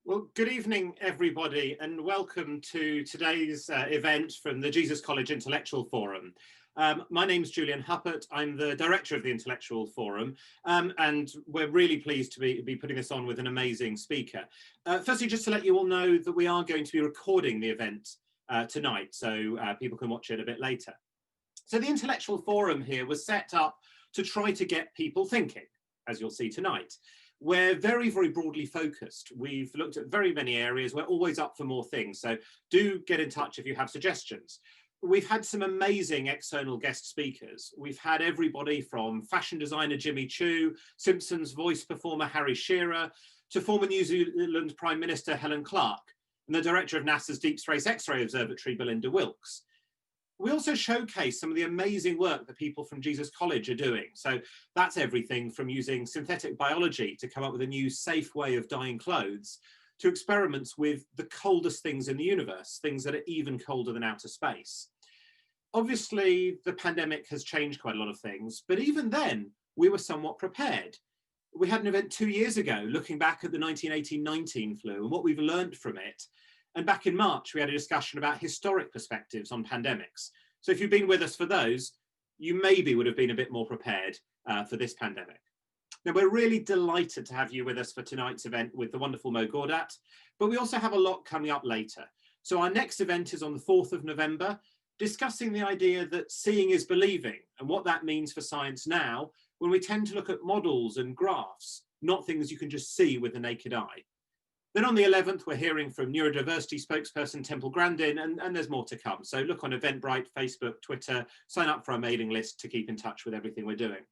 Well, good evening, everybody, and welcome to today's event from the Jesus College Intellectual Forum. My name's Julian Huppert. I'm the director of the Intellectual Forum, and we're really pleased to be putting this on with an amazing speaker. Firstly, just to let you all know that we are going to be recording the event tonight, so people can watch it a bit later. So the Intellectual Forum here was set up to try to get people thinking, as you'll see tonight. We're very, very broadly focused. We've looked at very many areas. We're always up for more things. So do get in touch if you have suggestions. We've had some amazing external guest speakers. We've had everybody from fashion designer Jimmy Choo, Simpsons voice performer Harry Shearer, to former New Zealand Prime Minister Helen Clark, and the director of NASA's Deep Space X-ray Observatory, Belinda Wilkes. We also showcase some of the amazing work that people from Jesus College are doing. So that's everything from using synthetic biology to come up with a new safe way of dyeing clothes, to experiments with the coldest things in the universe, things that are even colder than outer space. Obviously, the pandemic has changed quite a lot of things, but even then, we were somewhat prepared. We had an event 2 years ago looking back at the 1918-19 flu and what we've learned from it. And back in March, we had a discussion about historic perspectives on pandemics. So if you've been with us for those, you maybe would have been a bit more prepared for this pandemic. Now, we're really delighted to have you with us for tonight's event with the wonderful Mo Gawdat, but we also have a lot coming up later. So our next event is on the 4th of November, discussing the idea that seeing is believing and what that means for science now, when we tend to look at models and graphs, not things you can just see with the naked eye. Then on the 11th, we're hearing from neurodiversity spokesperson Temple Grandin, and there's more to come. So look on Eventbrite, Facebook, Twitter, sign up for our mailing list to keep in touch with everything we're doing.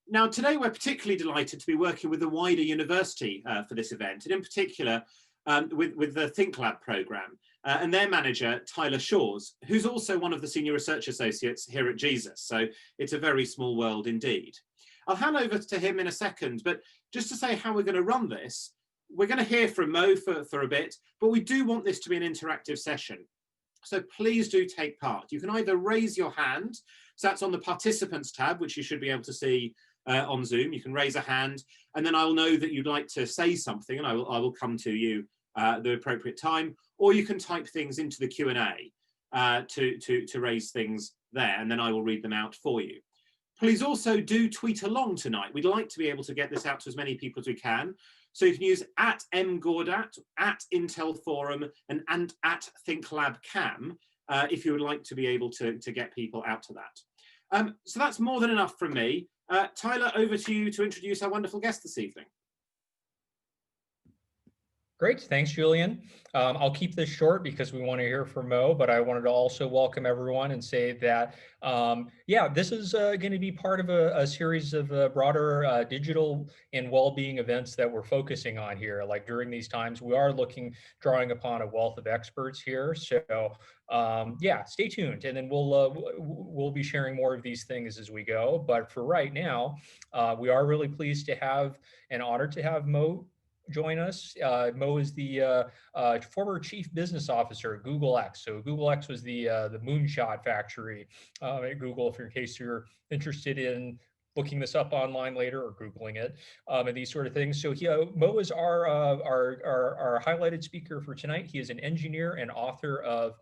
Now, today we're particularly delighted to be working with the wider university for this event, and in particular with the Think Lab programme and their manager, Tyler Shawes, who's also one of the senior research associates here at Jesus. So it's a very small world indeed. I'll hand over to him in a second, but just to say how we're going to run this, we're going to hear from Mo for a bit, but we do want this to be an interactive session. So please do take part. You can either raise your hand, so that's on the participants tab, which you should be able to see on Zoom. You can raise a hand, and then I'll know that you'd like to say something, and I will come to you at the appropriate time. Or you can type things into the Q&A to raise things there, and then I will read them out for you. Please also do tweet along tonight. We'd like to be able to get this out to as many people as we can. So you can use @mgawdat, @intelforum, and @thinklabcam if you would like to be able to get people out to that. So that's more than enough from me. Tyler, over to you to introduce our wonderful guest this evening. Great, thanks, Julian. I'll keep this short because we want to hear from Mo, but I wanted to also welcome everyone and say that, yeah, this is going to be part of a series of broader digital and well-being events that we're focusing on here. Like during these times, we are drawing upon a wealth of experts here. So yeah, stay tuned, and then we'll be sharing more of these things as we go. But for right now, we are really pleased to have and honored to have Mo join us. Mo is the former chief business officer at Google X. So Google X was the moonshot factory at Google, in case you're interested in looking this up online later or Googling it, and these sort of things. So Mo is our highlighted speaker for tonight. He is an engineer and author of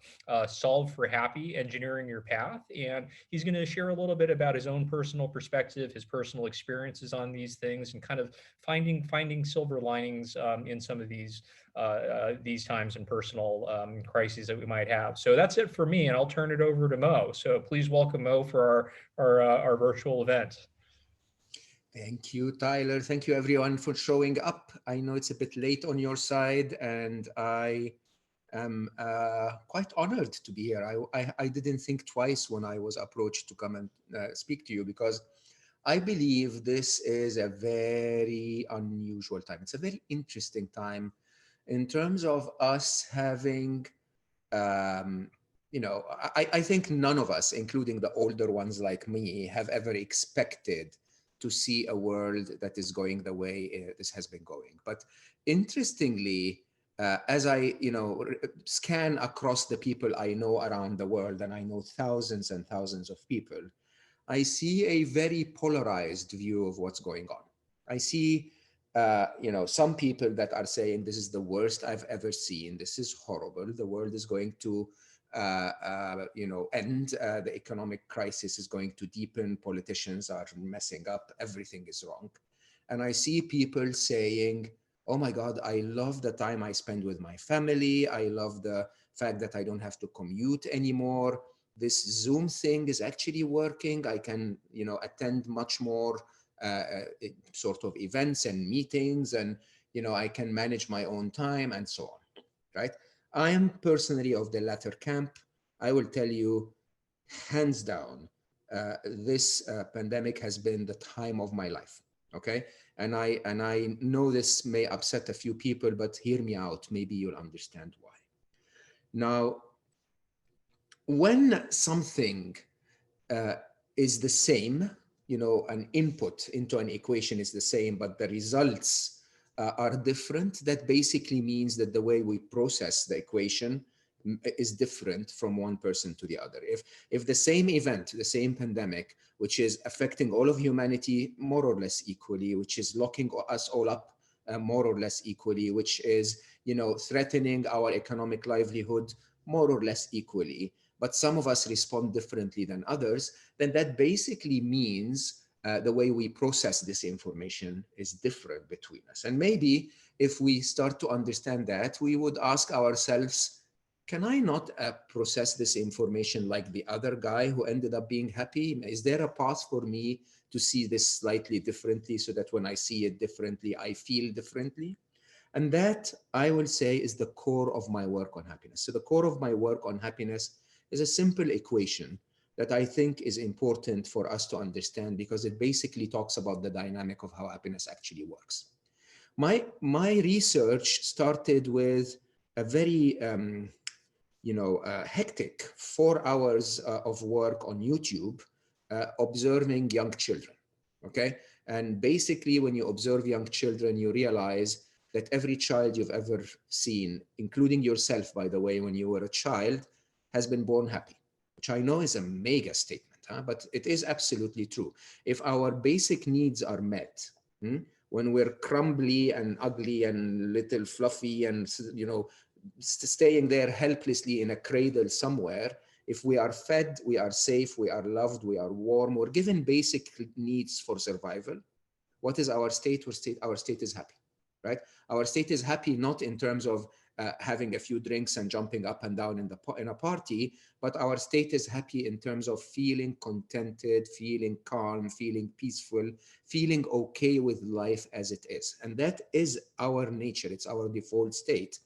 Solve for Happy, Engineering Your Path. And he's going to share a little bit about his own personal perspective, his personal experiences on these things, and kind of finding silver linings in some of these times and personal crises that we might have. So that's it for me, and I'll turn it over to Mo. So please welcome Mo for our virtual event. Thank you, Tyler. Thank you, everyone, for showing up. I know it's a bit late on your side, and I am quite honored to be here. I didn't think twice when I was approached to come and speak to you, because I believe this is a very unusual time. It's a very interesting time in terms of us having, you know, I think none of us, including the older ones like me, have ever expected to see a world that is going the way this has been going. But interestingly, as I scan across the people I know around the world, and I know thousands and thousands of people, I see a very polarized view of what's going on. I see some people that are saying this is the worst I've ever seen. This is horrible. The world is going to, end. The economic crisis is going to deepen. Politicians are messing up. Everything is wrong. And I see people saying, oh my God, I love the time I spend with my family. I love the fact that I don't have to commute anymore. This Zoom thing is actually working. I can, attend much more sort of events and meetings, and I can manage my own time and so on, right? I am personally of the latter camp. I will tell you, hands down, this pandemic has been the time of my life. Okay, and I know this may upset a few people, but hear me out. Maybe you'll understand why. Now, when something is the same, an input into an equation is the same, but the results are different, that basically means that the way we process the equation is different from one person to the other. If the same event, the same pandemic, which is affecting all of humanity more or less equally, which is locking us all up more or less equally, which is, threatening our economic livelihood more or less equally, but some of us respond differently than others, then that basically means the way we process this information is different between us. And maybe if we start to understand that, we would ask ourselves, can I not process this information like the other guy who ended up being happy? Is there a path for me to see this slightly differently so that when I see it differently, I feel differently? And that, I will say, is the core of my work on happiness. So the core of my work on happiness is a simple equation that I think is important for us to understand, because it basically talks about the dynamic of how happiness actually works. My research started with a very hectic 4 hours of work on YouTube, observing young children. Okay, and basically, when you observe young children, you realize that every child you've ever seen, including yourself, by the way, when you were a child, has been born happy, which I know is a mega statement, but it is absolutely true. If our basic needs are met, when we're crumbly and ugly and little fluffy and, staying there helplessly in a cradle somewhere, if we are fed, we are safe, we are loved, we are warm, we're given basic needs for survival, what is our state? Our state is happy, right? Our state is happy not in terms of having a few drinks and jumping up and down in a party, but our state is happy in terms of feeling contented, feeling calm, feeling peaceful, feeling okay with life as it is. And that is our nature. It's our default state.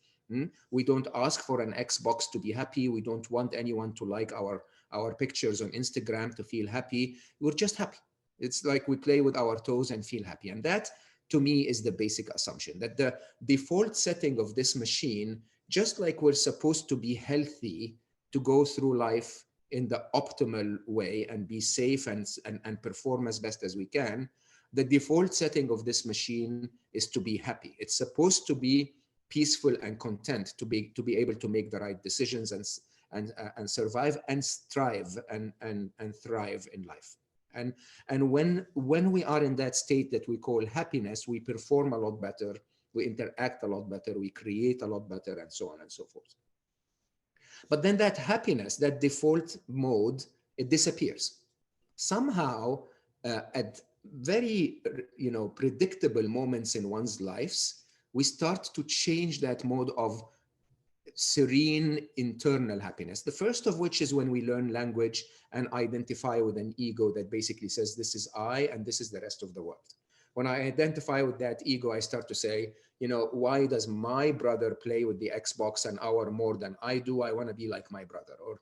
We don't ask for an Xbox to be happy. We don't want anyone to like our pictures on Instagram to feel happy. We're just happy. It's like we play with our toes and feel happy. And that, to me, is the basic assumption, that the default setting of this machine, just like we're supposed to be healthy to go through life in the optimal way and be safe and perform as best as we can, the default setting of this machine is to be happy. It's supposed to be peaceful and content, to be able to make the right decisions and survive and strive and thrive in life. And when we are in that state that we call happiness, we perform a lot better, we interact a lot better, we create a lot better, and so on and so forth. But then that happiness, that default mode, it disappears. Somehow, at very predictable moments in one's lives, we start to change that mode of serene internal happiness. The first of which is when we learn language and identify with an ego that basically says, this is I and this is the rest of the world. When I identify with that ego, I start to say, why does my brother play with the Xbox an hour more than I do? I want to be like my brother. Or,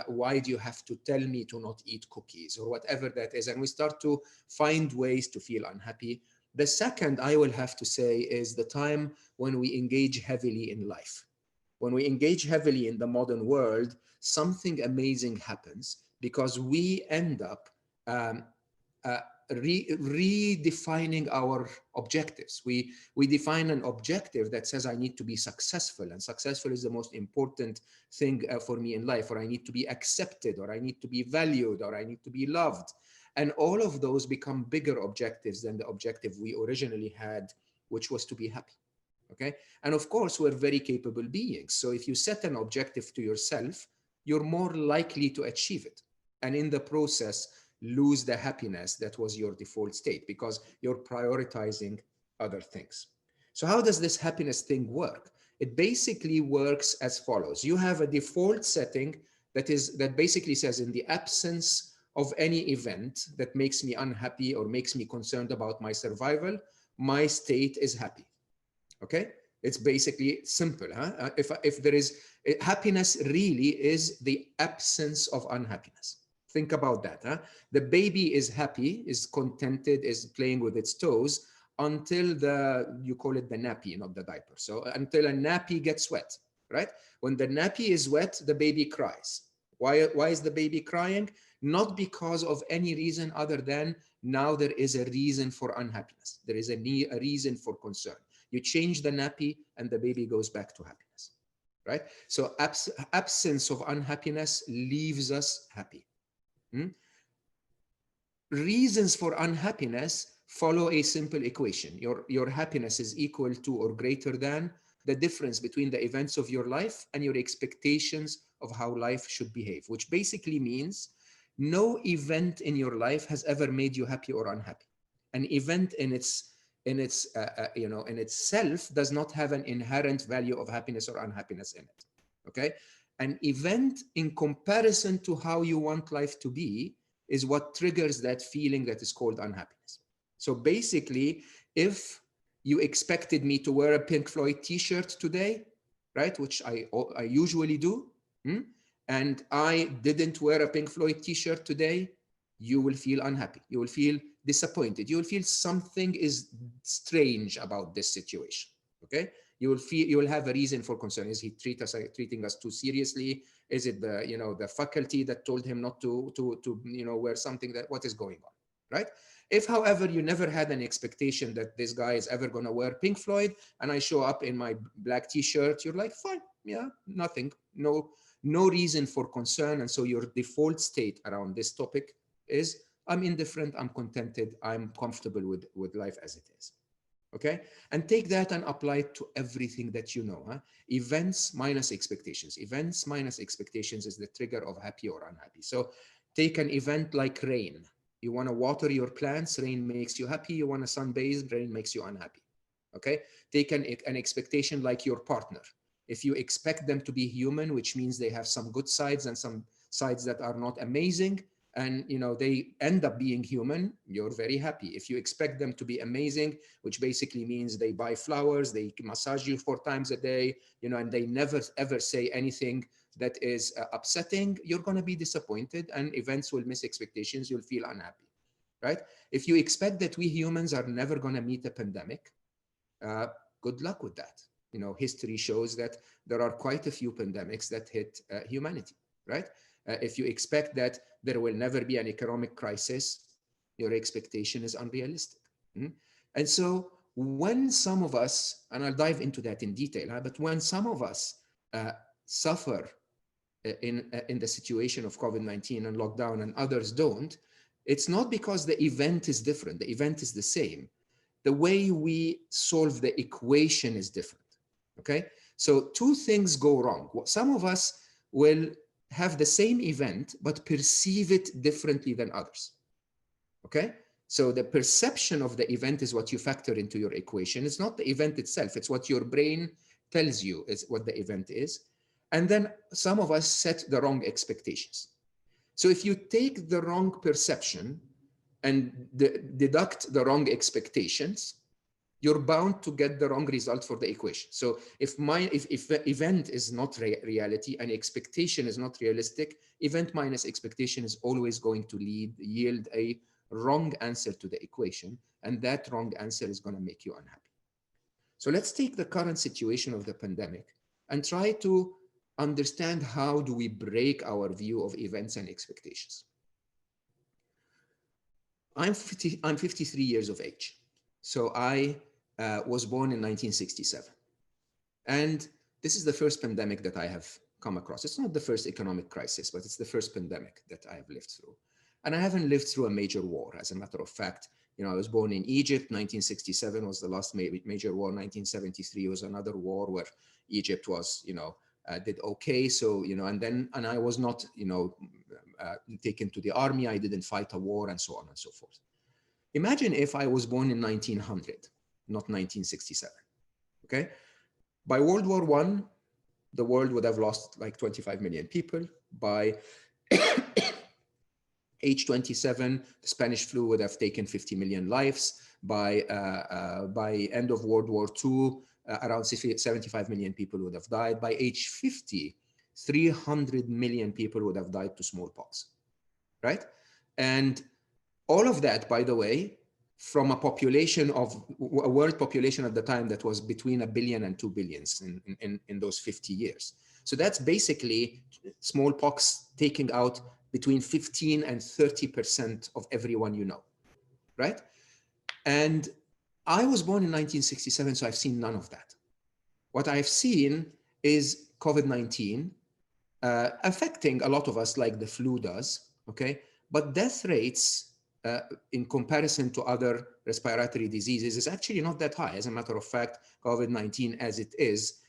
why do you have to tell me to not eat cookies, or whatever that is? And we start to find ways to feel unhappy. The second, I will have to say, is the time when we engage heavily in life. When we engage heavily in the modern world, something amazing happens, because we end up redefining our objectives. We define an objective that says I need to be successful, and successful is the most important thing for me in life, or I need to be accepted, or I need to be valued, or I need to be loved. And all of those become bigger objectives than the objective we originally had, which was to be happy. Okay. And of course, we're very capable beings. So if you set an objective to yourself, you're more likely to achieve it. And in the process, lose the happiness that was your default state because you're prioritizing other things. So how does this happiness thing work? It basically works as follows. You have a default setting that basically says, in the absence of any event that makes me unhappy or makes me concerned about my survival, my state is happy. Okay, it's basically simple. Huh? If there is happiness, really is the absence of unhappiness. Think about that. Huh? The baby is happy, is contented, is playing with its toes until you call it the nappy, not the diaper. So until a nappy gets wet, right? When the nappy is wet, the baby cries. Why is the baby crying? Not because of any reason other than now there is a reason for unhappiness. There is a reason for concern. You change the nappy and the baby goes back to happiness, right? So absence of unhappiness leaves us happy. Reasons for unhappiness follow a simple equation. Your happiness is equal to or greater than the difference between the events of your life and your expectations of how life should behave, which basically means no event in your life has ever made you happy or unhappy. An event in itself does not have an inherent value of happiness or unhappiness in it. Okay, an event in comparison to how you want life to be is what triggers that feeling that is called unhappiness. So basically, if you expected me to wear a Pink Floyd t-shirt today, right, which I usually do, and I didn't wear a Pink Floyd t-shirt today, you will feel unhappy. You will feel disappointed. You will feel something is strange about this situation. Okay, you will have a reason for concern. Is he treating us too seriously? Is it the faculty that told him not to wear something? What is going on, right? If, however, you never had an expectation that this guy is ever going to wear Pink Floyd, and I show up in my black t-shirt, you're like, fine, yeah, nothing, no reason for concern. And so your default state around this topic is, I'm indifferent, I'm contented, I'm comfortable with life as it is. Okay, and take that and apply it to everything that you know. Huh? Events minus expectations. Events minus expectations is the trigger of happy or unhappy. So take an event like rain. You want to water your plants, rain makes you happy. You want to sunbathe, rain makes you unhappy. Okay, take an expectation like your partner. If you expect them to be human, which means they have some good sides and some sides that are not amazing, and they end up being human, you're very happy. If you expect them to be amazing, which basically means they buy flowers, they massage you 4 times a day, and they never ever say anything that is upsetting, you're going to be disappointed, and events will miss expectations. You'll feel unhappy, right? If you expect that we humans are never going to meet a pandemic, good luck with that. History shows that there are quite a few pandemics that hit humanity, right? If you expect that there will never be an economic crisis, your expectation is unrealistic. And so when some of us, and I'll dive into that in detail, but when some of us suffer in the situation of COVID-19 and lockdown and others don't, it's not because the event is different. The event is the same. The way we solve the equation is different. Okay, so 2 things go wrong. Some of us will have the same event but perceive it differently than others. Okay, so the perception of the event is what you factor into your equation. It's not the event itself, it's what your brain tells you is what the event is. And then some of us set the wrong expectations. So if you take the wrong perception and deduct the wrong expectations, you're bound to get the wrong result for the equation. So if the event is not reality and expectation is not realistic, event minus expectation is always going to yield a wrong answer to the equation, and that wrong answer is going to make you unhappy. So let's take the current situation of the pandemic and try to understand how do we break our view of events and expectations. I'm 53 years of age. So I was born in 1967. And this is the first pandemic that I have come across. It's not the first economic crisis, but it's the first pandemic that I have lived through. And I haven't lived through a major war. As a matter of fact, I was born in Egypt. 1967 was the last major war. 1973 was another war where Egypt was, did okay. So, and I was not, taken to the army. I didn't fight a war and so on and so forth. Imagine if I was born in 1900, not 1967, okay? By World War I, the world would have lost like 25 million people. By age 27, the Spanish flu would have taken 50 million lives. By end of World War II, around 75 million people would have died. By age 50, 300 million people would have died to smallpox, right? And all of that, by the way, from a population of a world population at the time that was between 1 billion and 2 billion in those 50 years. So that's basically smallpox taking out between 15 and 30% of everyone you know, right? And I was born in 1967, so I've seen none of that. What I've seen is COVID-19 affecting a lot of us like the flu does, okay? But death rates in comparison to other respiratory diseases is actually not that high. As a matter of fact, COVID-19 as it is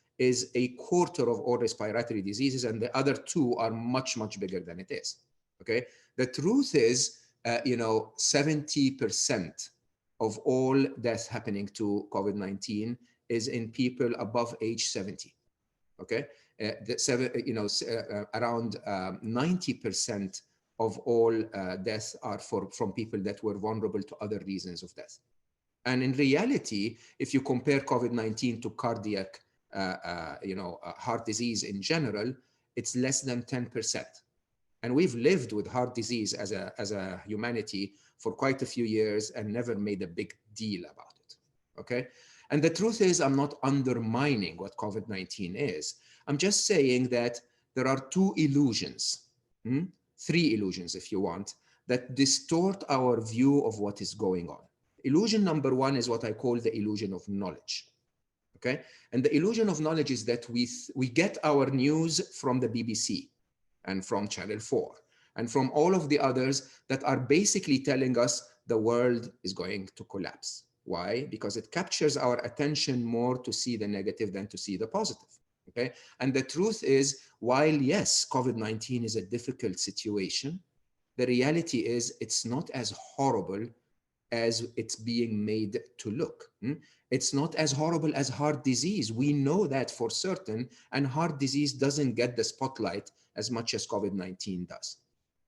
a quarter of all respiratory diseases, and the other two are much, much bigger than it is, okay? The truth is, 70% of all deaths happening to COVID-19 is in people above age 70, okay? Around 90% of all deaths are from people that were vulnerable to other reasons of death. And in reality, if you compare COVID-19 to cardiac, heart disease in general, it's less than 10%. And we've lived with heart disease as a humanity for quite a few years and never made a big deal about it, okay? And the truth is, I'm not undermining what COVID-19 is. I'm just saying that there are two illusions, three illusions if you want, that distort our view of what is going on. Illusion number one is what I call the illusion of knowledge, okay? And the illusion of knowledge is that we get our news from the BBC and from Channel 4 and from all of the others that are basically telling us the world is going to collapse. Why? Because it captures our attention more to see the negative than to see the positive, okay? And the truth is, while yes, COVID-19 is a difficult situation, the reality is it's not as horrible as it's being made to look. It's not as horrible as heart disease. We know that for certain, and heart disease doesn't get the spotlight as much as COVID-19 does,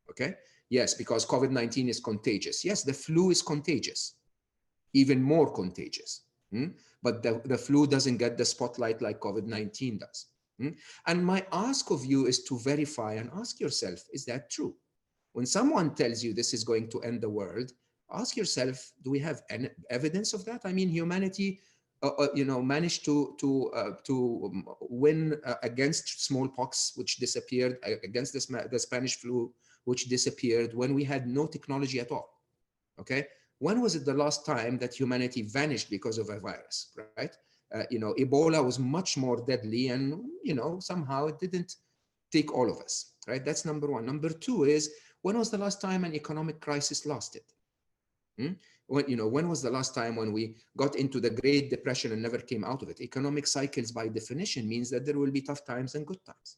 okay? Yes, because COVID-19 is contagious. Yes, the flu is contagious, even more contagious. But the flu doesn't get the spotlight like COVID-19 does. And my ask of you is to verify and ask yourself, is that true? When someone tells you this is going to end the world, ask yourself, do we have any evidence of that? I mean, humanity, managed to win against smallpox, which disappeared, against the Spanish flu, which disappeared when we had no technology at all, okay? When was it the last time that humanity vanished because of a virus, right? Ebola was much more deadly and, somehow it didn't take all of us, right? That's number one. Number two is, when was the last time an economic crisis lasted? When was the last time when we got into the Great Depression and never came out of it? Economic cycles, by definition, means that there will be tough times and good times.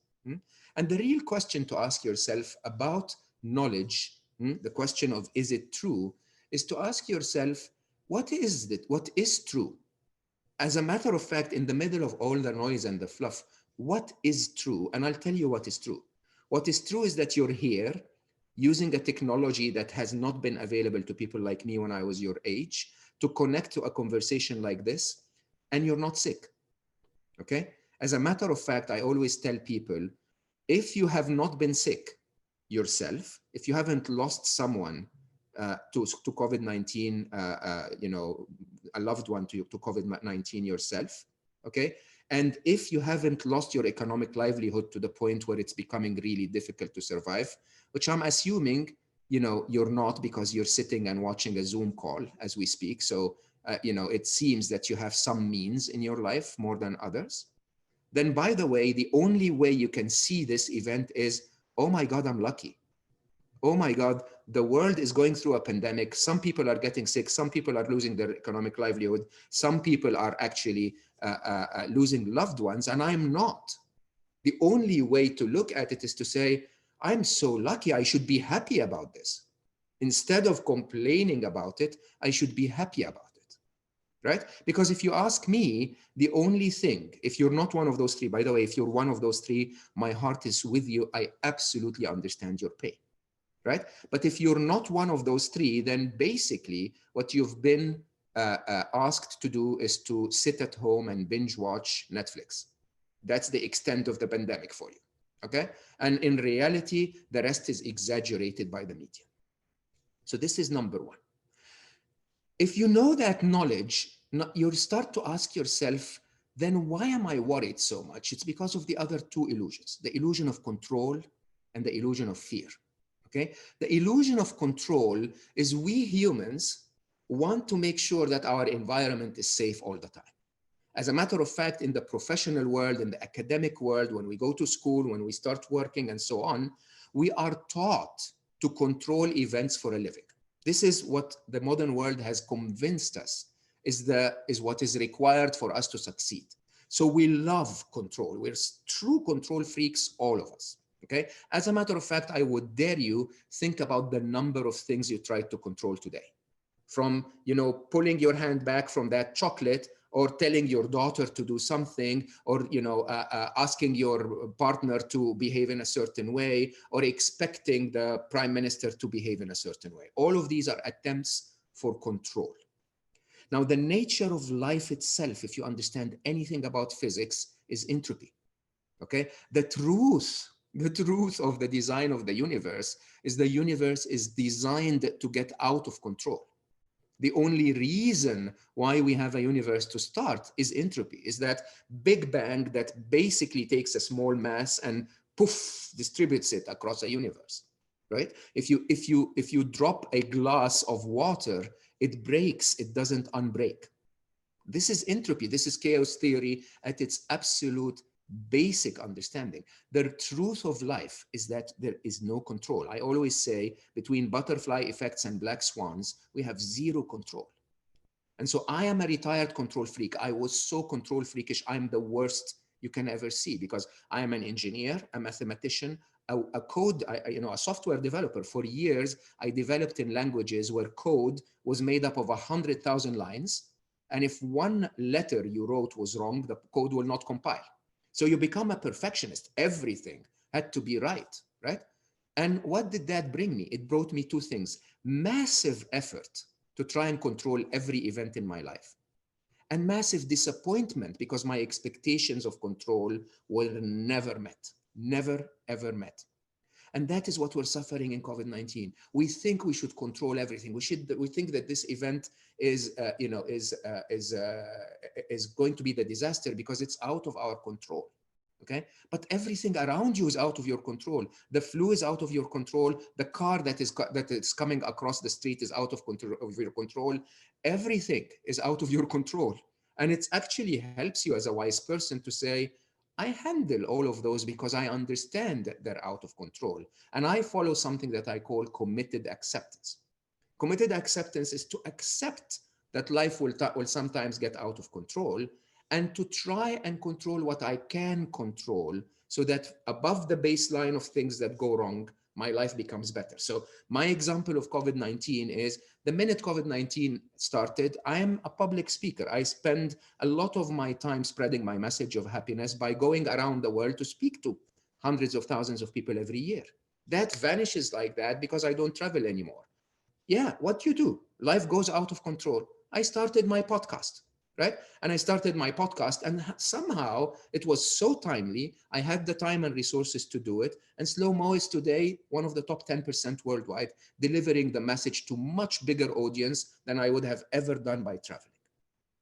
And the real question to ask yourself about knowledge, the question of is it true, is to ask yourself, what is it? What is true? As a matter of fact, in the middle of all the noise and the fluff, what is true? And I'll tell you what is true. What is true is that you're here using a technology that has not been available to people like me when I was your age, to connect to a conversation like this, and you're not sick, okay? As a matter of fact, I always tell people, if you have not been sick yourself, if you haven't lost someone to COVID-19, a loved one to COVID-19 yourself, okay? And if you haven't lost your economic livelihood to the point where it's becoming really difficult to survive, which I'm assuming, you're not, because you're sitting and watching a Zoom call as we speak. So, it seems that you have some means in your life more than others. Then, by the way, the only way you can see this event is, oh my God, I'm lucky. oh my God, the world is going through a pandemic. Some people are getting sick. Some people are losing their economic livelihood. Some people are actually losing loved ones, and I'm not. The only way to look at it is to say, I'm so lucky, I should be happy about this. Instead of complaining about it, I should be happy about it, right? Because if you ask me, the only thing, if you're not one of those three, by the way, if you're one of those three, my heart is with you. I absolutely understand your pain, right? But if you're not one of those three, then basically what you've been asked to do is to sit at home and binge watch Netflix. That's the extent of the pandemic for you, okay? And in reality, the rest is exaggerated by the media. So this is number one. If you know that knowledge, you start to ask yourself, then why am I worried so much? It's because of the other two illusions, the illusion of control and the illusion of fear, okay? The illusion of control is we humans want to make sure that our environment is safe all the time. As a matter of fact, in the professional world, in the academic world, when we go to school, when we start working and so on, we are taught to control events for a living. This is what the modern world has convinced us is what is required for us to succeed. So we love control. We're true control freaks, all of us, okay? As a matter of fact, I would dare you think about the number of things you tried to control today. From, pulling your hand back from that chocolate, or telling your daughter to do something, or asking your partner to behave in a certain way, or expecting the prime minister to behave in a certain way. All of these are attempts for control. Now, the nature of life itself, if you understand anything about physics, is entropy, okay? The truth of the design of the universe is designed to get out of control. The only reason why we have a universe to start is entropy, is that Big Bang that basically takes a small mass and poof, distributes it across a universe, right? If you drop a glass of water, it breaks, it doesn't unbreak. This is entropy. This is chaos theory at its absolute basic understanding. The truth of life is that there is no control. I always say between butterfly effects and black swans, we have zero control. And so I am a retired control freak. I was so control freakish. I'm the worst you can ever see because I am an engineer, a mathematician, a software developer. For years, I developed in languages where code was made up of 100,000 lines. And if one letter you wrote was wrong, the code will not compile. So you become a perfectionist. Everything had to be right? And what did that bring me? It brought me two things: massive effort to try and control every event in my life, and massive disappointment because my expectations of control were never met, never, ever met. And that is what we're suffering in COVID-19. We think we should control everything. We think that this event is going to be the disaster because it's out of our control. Okay, but everything around you is out of your control. The flu is out of your control. The car that is coming across the street is out of your control. Everything is out of your control, and it actually helps you as a wise person to say, I handle all of those because I understand that they're out of control. And I follow something that I call committed acceptance. Committed acceptance is to accept that life will sometimes get out of control, and to try and control what I can control so that above the baseline of things that go wrong, my life becomes better. So my example of COVID-19 is the minute COVID-19 started, I am a public speaker. I spend a lot of my time spreading my message of happiness by going around the world to speak to hundreds of thousands of people every year. That vanishes like that because I don't travel anymore. Yeah, what you do? Life goes out of control. I started my podcast. Right? And I started my podcast, and somehow it was so timely. I had the time and resources to do it. And Slow Mo is today one of the top 10% worldwide, delivering the message to much bigger audience than I would have ever done by traveling.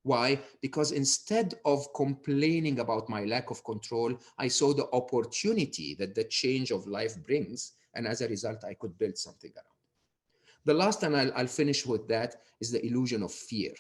Why? Because instead of complaining about my lack of control, I saw the opportunity that the change of life brings. And as a result, I could build something around it. The last, and I'll finish with that, is the illusion of fear.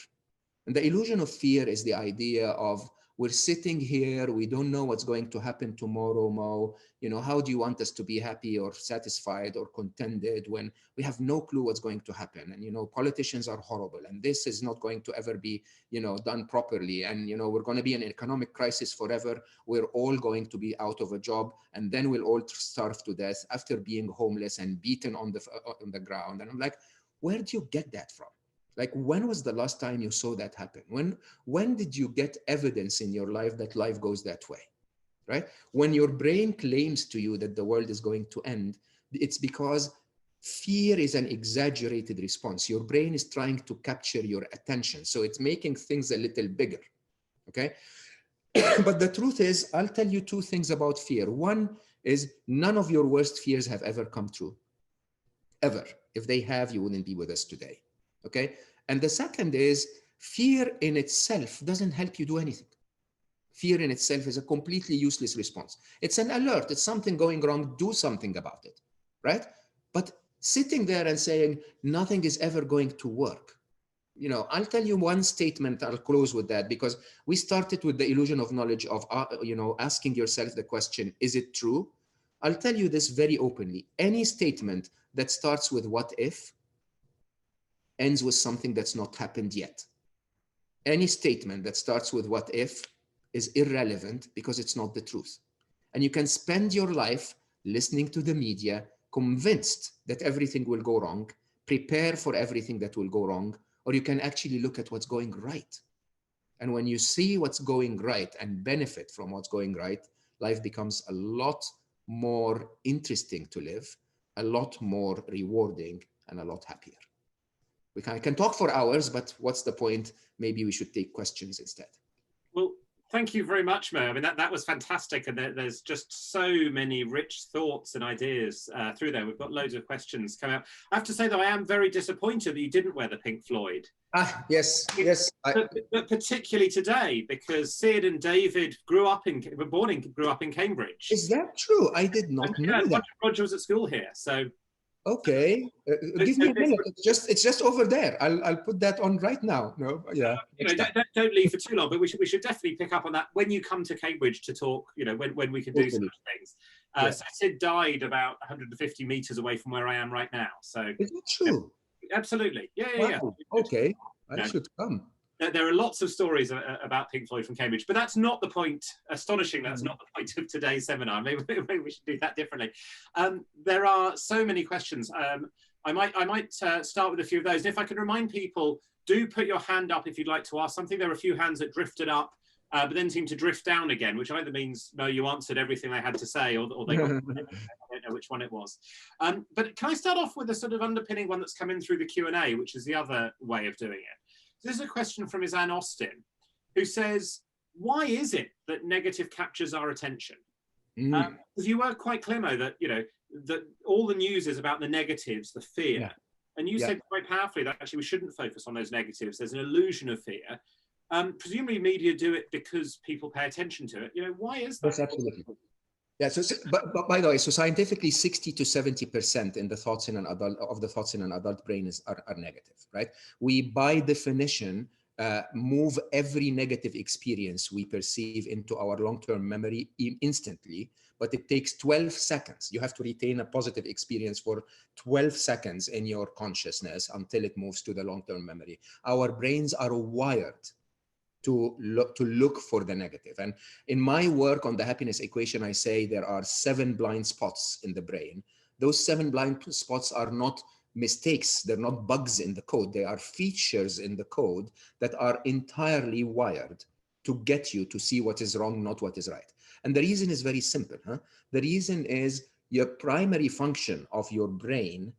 And the illusion of fear is the idea of we're sitting here, we don't know what's going to happen tomorrow, Mo. You know, how do you want us to be happy or satisfied or contented when we have no clue what's going to happen? And, you know, politicians are horrible, and this is not going to ever be, you know, done properly. And, you know, we're going to be in an economic crisis forever. We're all going to be out of a job, and then we'll all starve to death after being homeless and beaten on the ground. And I'm like, where do you get that from? Like, when was the last time you saw that happen? When did you get evidence in your life that life goes that way, right? When your brain claims to you that the world is going to end, it's because fear is an exaggerated response. Your brain is trying to capture your attention. So it's making things a little bigger, okay? But the truth is, I'll tell you two things about fear. One is none of your worst fears have ever come true, ever. If they have, you wouldn't be with us today. Okay. And the second is fear in itself doesn't help you do anything. Fear in itself is a completely useless response. It's an alert. It's something going wrong. Do something about it. Right. But sitting there and saying nothing is ever going to work. You know, I'll tell you one statement. I'll close with that, because we started with the illusion of knowledge of, you know, asking yourself the question, is it true? I'll tell you this very openly. Any statement that starts with what if ends with something that's not happened yet. Any statement that starts with what if is irrelevant because it's not the truth. And you can spend your life listening to the media, convinced that everything will go wrong, prepare for everything that will go wrong, or you can actually look at what's going right. And when you see what's going right and benefit from what's going right, life becomes a lot more interesting to live, a lot more rewarding, and a lot happier. We can talk for hours, but what's the point? Maybe we should take questions instead. Well, thank you very much, Mo. I mean, that was fantastic. And there's just so many rich thoughts and ideas through there. We've got loads of questions coming up. I have to say, though, I am very disappointed that you didn't wear the Pink Floyd. Yes, yes. But particularly today, because Sid and David grew up in Cambridge. Is that true? I did not know that. Roger was at school here, so. Okay, give me a minute. It's just over there. I'll put that on right now. No, yeah. You know, don't leave for too long. But we should definitely pick up on that when you come to Cambridge to talk. You know, when we can do such things. So Sid died about 150 meters away from where I am right now. So is that true? Absolutely. Yeah. Okay, I should come. There are lots of stories about Pink Floyd from Cambridge, but that's not the point. Astonishing, that's not the point of today's seminar. Maybe we should do that differently. There are so many questions. I might start with a few of those. And if I can remind people, do put your hand up if you'd like to ask something. There are a few hands that drifted up, but then seem to drift down again, which either means, no, you answered everything I had to say, or they got, I don't know which one it was. But can I start off with a sort of underpinning one that's come in through the Q&A, which is the other way of doing it. This is a question from Izan Austin, who says, why is it that negative captures our attention? Because you were quite clear, Mo, that, you know, that all the news is about the negatives, the fear. Yeah. And you said quite powerfully that actually we shouldn't focus on those negatives. There's an illusion of fear. Presumably media do it because people pay attention to it. You know, why is that? Yes, absolutely. Yeah, but by the way, so scientifically 60 to 70% in the thoughts in an adult brain are negative, right? We by definition move every negative experience we perceive into our long-term memory instantly, but it takes 12 seconds. You have to retain a positive experience for 12 seconds in your consciousness until it moves to the long-term memory. Our brains are wired to look for the negative. And in my work on the happiness equation, I say there are 7 blind spots in the brain. Those 7 blind spots are not mistakes. They're not bugs in the code. They are features in the code that are entirely wired to get you to see what is wrong, not what is right. And the reason is very simple. The reason is your primary function of your brain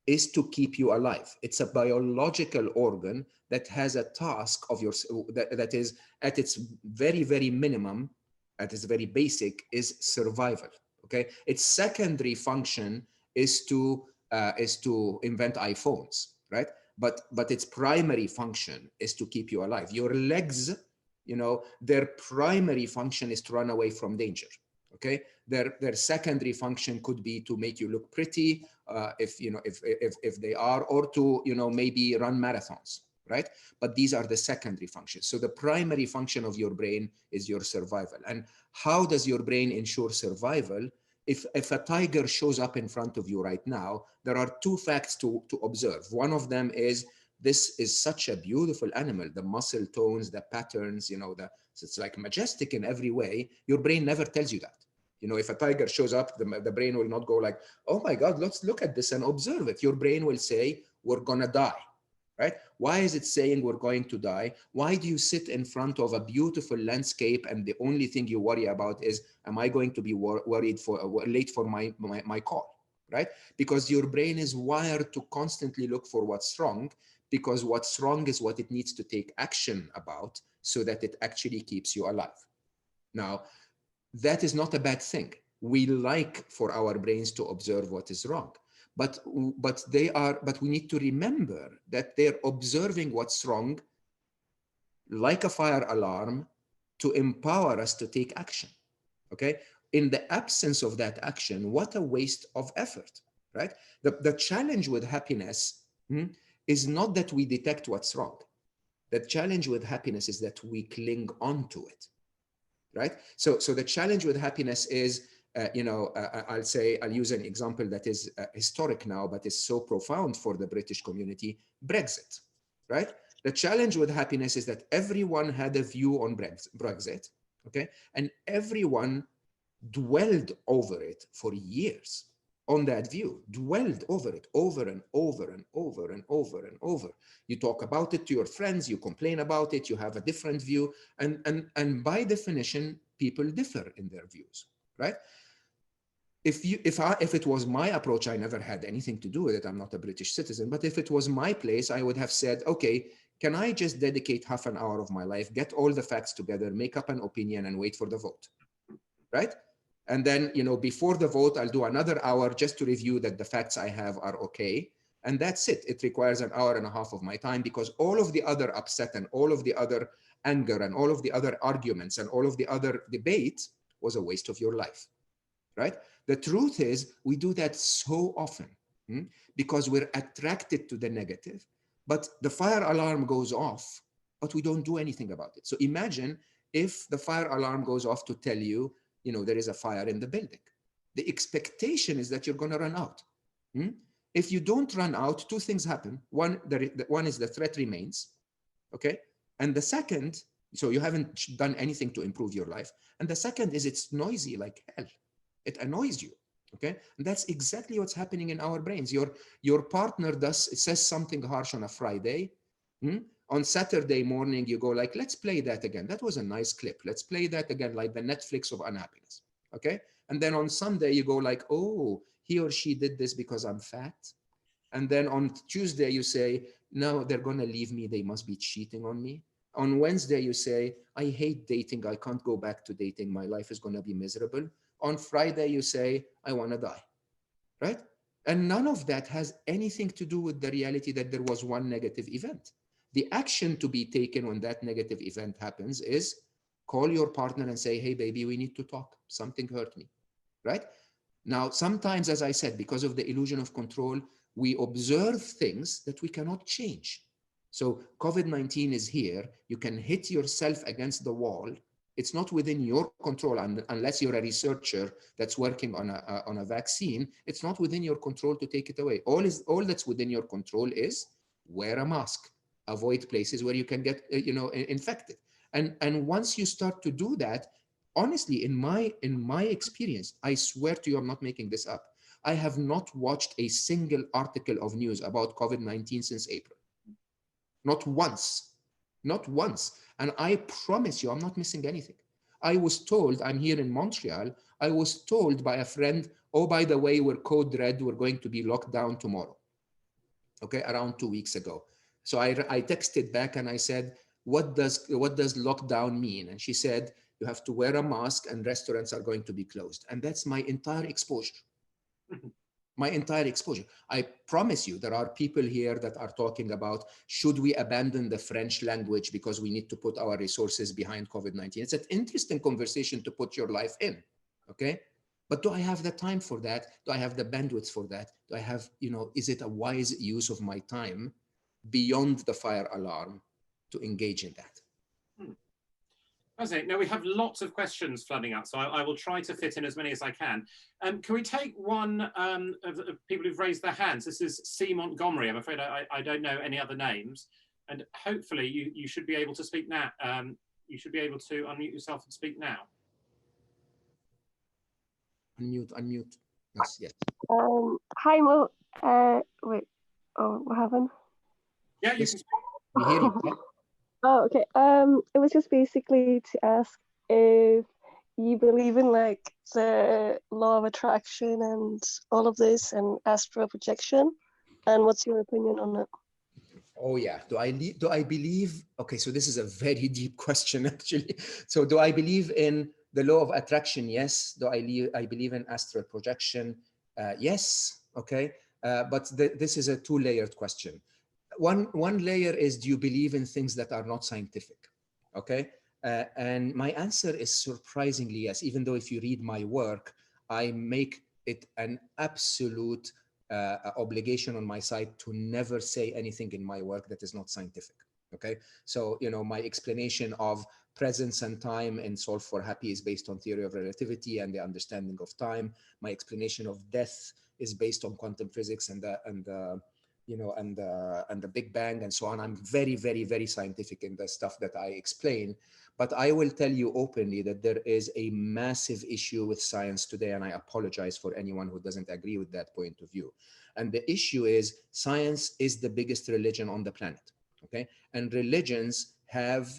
is to keep you alive. It's a biological organ that has a task of yours that is at its very, very minimum, at its very basic, is survival. Okay, its secondary function is to invent iPhones, right? But its primary function is to keep you alive. Your legs, you know, their primary function is to run away from danger. Okay, their secondary function could be to make you look pretty, if they are, or to, you know, maybe run marathons, right? But these are the secondary functions. So the primary function of your brain is your survival. And how does your brain ensure survival? If a tiger shows up in front of you right now, there are two facts to observe. One of them is, this is such a beautiful animal, the muscle tones, the patterns, it's like majestic in every way. Your brain never tells you that. If a tiger shows up, the brain will not go like, oh my God, let's look at this and observe it. Your brain will say, we're gonna die, right? Why is it saying we're going to die? Why do you sit in front of a beautiful landscape and the only thing you worry about is, am I going to be worried late for my call, right? Because your brain is wired to constantly look for what's wrong, because what's wrong is what it needs to take action about so that it actually keeps you alive. Now, that is not a bad thing. We like for our brains to observe what is wrong, but we need to remember that they're observing what's wrong like a fire alarm to empower us to take action, okay? In the absence of that action, what a waste of effort, right? The challenge with happiness is not that we detect what's wrong. The challenge with happiness is that we cling on to it, right? So the challenge with happiness is, I'll use an example that is historic now, but is so profound for the British community, Brexit, right? The challenge with happiness is that everyone had a view on Brexit, okay? And everyone dwelled over it for years, on that view, dwelled over it over and over and over and over and over. You talk about it to your friends, you complain about it, you have a different view, and by definition, people differ in their views, right? If it was my approach, I never had anything to do with it. I'm not a British citizen, but if it was my place, I would have said, okay, can I just dedicate half an hour of my life, get all the facts together, make up an opinion, and wait for the vote, right? And then, before the vote, I'll do another hour just to review that the facts I have are okay. And that's it. It requires an hour and a half of my time, because all of the other upset and all of the other anger and all of the other arguments and all of the other debate was a waste of your life, right? The truth is, we do that so often because we're attracted to the negative, but the fire alarm goes off, but we don't do anything about it. So imagine if the fire alarm goes off to tell you, there is a fire in the building. The expectation is that you're going to run out. If you don't run out, two things happen. One is the threat remains, okay? And the second, so you haven't done anything to improve your life. And the second is it's noisy like hell. It annoys you, okay? And that's exactly what's happening in our brains. Your partner says something harsh on a Friday. On Saturday morning, you go like, let's play that again. That was a nice clip. Let's play that again, like the Netflix of unhappiness, okay? And then on Sunday, you go like, oh, he or she did this because I'm fat. And then on Tuesday, you say, no, they're going to leave me. They must be cheating on me. On Wednesday, you say, I hate dating. I can't go back to dating. My life is going to be miserable. On Friday, you say, I want to die, right? And none of that has anything to do with the reality that there was one negative event. The action to be taken when that negative event happens is call your partner and say, hey, baby, we need to talk. Something hurt me, right? Now, sometimes, as I said, because of the illusion of control, we observe things that we cannot change. So COVID-19 is here. You can hit yourself against the wall. It's not within your control, unless you're a researcher that's working on a vaccine. It's not within your control to take it away. All that's within your control is wear a mask, avoid places where you can get infected. And once you start to do that, honestly, in my experience, I swear to you, I'm not making this up, I have not watched a single article of news about COVID-19 since April. Not once. Not once. And I promise you, I'm not missing anything. I was told, I'm here in Montreal, I was told by a friend, oh, by the way, we're code red, we're going to be locked down tomorrow. Okay, around 2 weeks ago. So I texted back and I said, what does lockdown mean? And she said, you have to wear a mask and restaurants are going to be closed. And that's my entire exposure. My entire exposure. I promise you, there are people here that are talking about, should we abandon the French language because we need to put our resources behind COVID-19? It's an interesting conversation to put your life in, okay? But do I have the time for that? Do I have the bandwidth for that? Do I have, is it a wise use of my time beyond the fire alarm to engage in that. Okay, now we have lots of questions flooding up, so I will try to fit in as many as I can. Can we take one of the people who've raised their hands? This is C. Montgomery. I'm afraid I don't know any other names. And hopefully you should be able to speak now. You should be able to unmute yourself and speak now. Unmute. Yes. Hi, Mo. Wait. Oh, what happened? Yeah, you can speak. We hear you. Oh, okay. It was just basically to ask if you believe in like the law of attraction and all of this and astral projection, and what's your opinion on it? Oh yeah. Do I believe? Okay, so this is a very deep question actually. So do I believe in the law of attraction? Yes. Do I believe in astral projection? Yes. Okay. But this is a two-layered question. One layer is, do you believe in things that are not scientific? Okay. And my answer is surprisingly yes, even though if you read my work, I make it an absolute obligation on my side to never say anything in my work that is not scientific. Okay. So, you know, my explanation of presence and time in Solve for Happy is based on theory of relativity and the understanding of time. My explanation of death is based on quantum physics and the Big Bang and so on. I'm very, very, very scientific in the stuff that I explain, but I will tell you openly that there is a massive issue with science today, and I apologize for anyone who doesn't agree with that point of view. And the issue is science is the biggest religion on the planet, okay? And religions have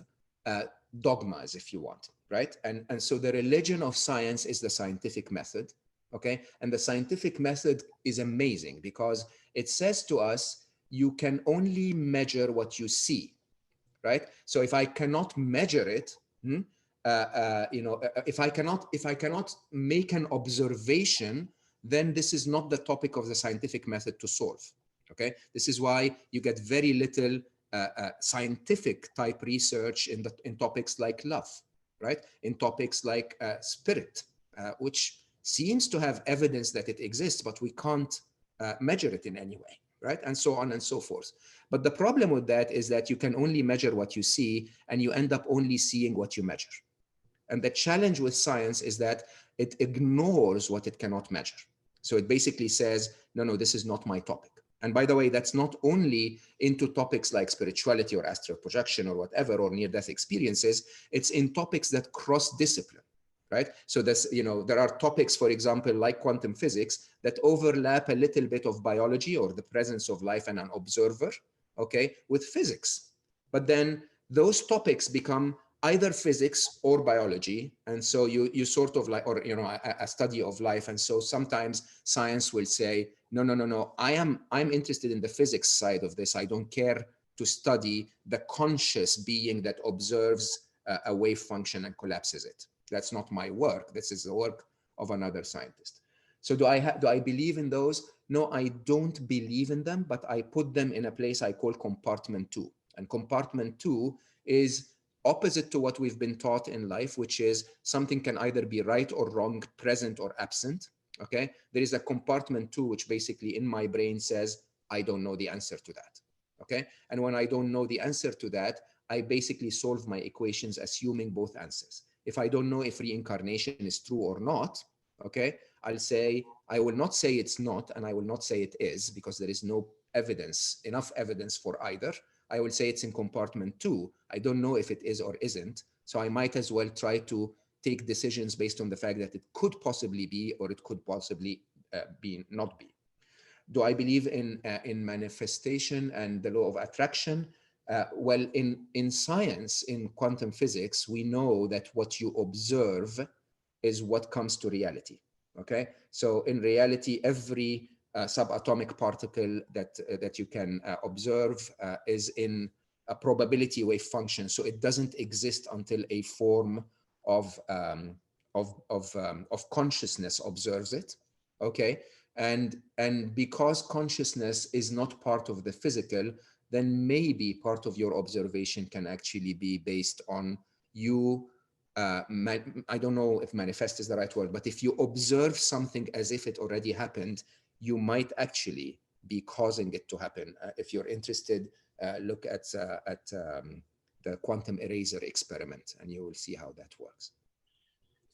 dogmas, if you want, right? And so the religion of science is the scientific method, okay? And the scientific method is amazing because it says to us, you can only measure what you see, right? So if I cannot measure it, if I cannot make an observation, then this is not the topic of the scientific method to solve, okay? This is why you get very little scientific type research in topics like love, right? In topics like spirit, which seems to have evidence that it exists, but we can't measure it in any way, right? And so on and so forth. But the problem with that is that you can only measure what you see, and you end up only seeing what you measure. And the challenge with science is that it ignores what it cannot measure. So it basically says, no, this is not my topic. And by the way, that's not only into topics like spirituality or astral projection or whatever, or near-death experiences, it's in topics that cross-discipline, right? So there are topics, for example, like quantum physics that overlap a little bit of biology or the presence of life and an observer, okay, with physics. But then those topics become either physics or biology. And so you sort of like, or, a study of life. And so sometimes science will say, no, I'm interested in the physics side of this. I don't care to study the conscious being that observes a wave function and collapses it. That's not my work. This is the work of another scientist. So do I believe in those? No, I don't believe in them, but I put them in a place I call compartment 2. And compartment 2 is opposite to what we've been taught in life, which is something can either be right or wrong, present or absent, okay? There is a compartment 2, which basically in my brain says, I don't know the answer to that, okay? And when I don't know the answer to that, I basically solve my equations assuming both answers. If I don't know if reincarnation is true or not, okay, I will not say it's not, and I will not say it is, because there is no evidence, enough evidence for either. I will say it's in compartment 2. I don't know if it is or isn't. So I might as well try to take decisions based on the fact that it could possibly be, or it could possibly not be. Do I believe in manifestation and the law of attraction? Well, in science, in quantum physics, we know that what you observe is what comes to reality, okay? So in reality, every subatomic particle that you can observe is in a probability wave function. So it doesn't exist until a form of consciousness observes it, okay? And because consciousness is not part of the physical, then maybe part of your observation can actually be based on you, I don't know if manifest is the right word, but if you observe something as if it already happened, you might actually be causing it to happen. If you're interested, look at the quantum eraser experiment, and you will see how that works.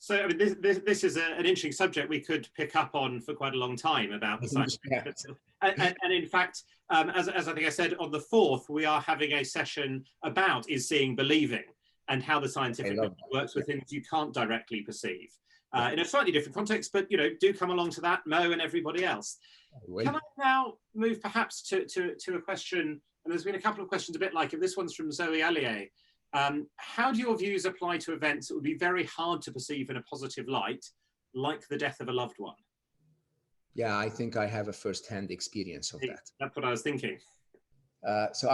So I mean, this is an interesting subject we could pick up on for quite a long time about the scientific. And in fact, as I think I said, on the 4th, we are having a session about is seeing believing, and how the scientific method works with things you can't directly perceive. In a slightly different context, but do come along to that, Mo and everybody else. Can I now move perhaps to a question, and there's been a couple of questions a bit like it. This one's from Zoe Allier. How do your views apply to events that would be very hard to perceive in a positive light, like the death of a loved one? Yeah, I think I have a first-hand experience of that. That's what I was thinking. So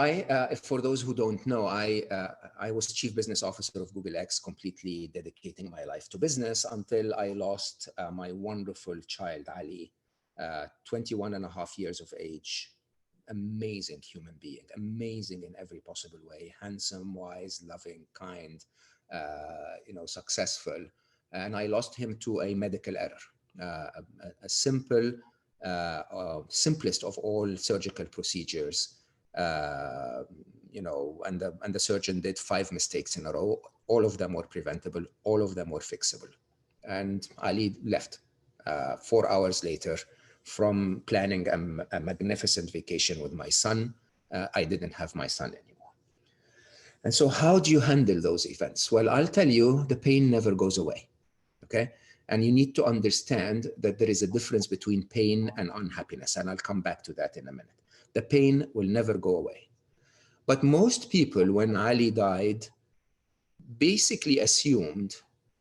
for those who don't know, I was chief business officer of Google X, completely dedicating my life to business until I lost my wonderful child, Ali, 21 and a half years of age. Amazing human being, amazing in every possible way, handsome, wise, loving, kind, successful. And I lost him to a medical error, a simple, simplest of all surgical procedures. And the surgeon did 5 mistakes in a row. All of them were preventable. All of them were fixable. And Ali left 4 hours later from planning a magnificent vacation with my son. I didn't have my son anymore. And so how do you handle those events? Well, I'll tell you, the pain never goes away, okay? And you need to understand that there is a difference between pain and unhappiness. And I'll come back to that in a minute. The pain will never go away. But most people, when Ali died, basically assumed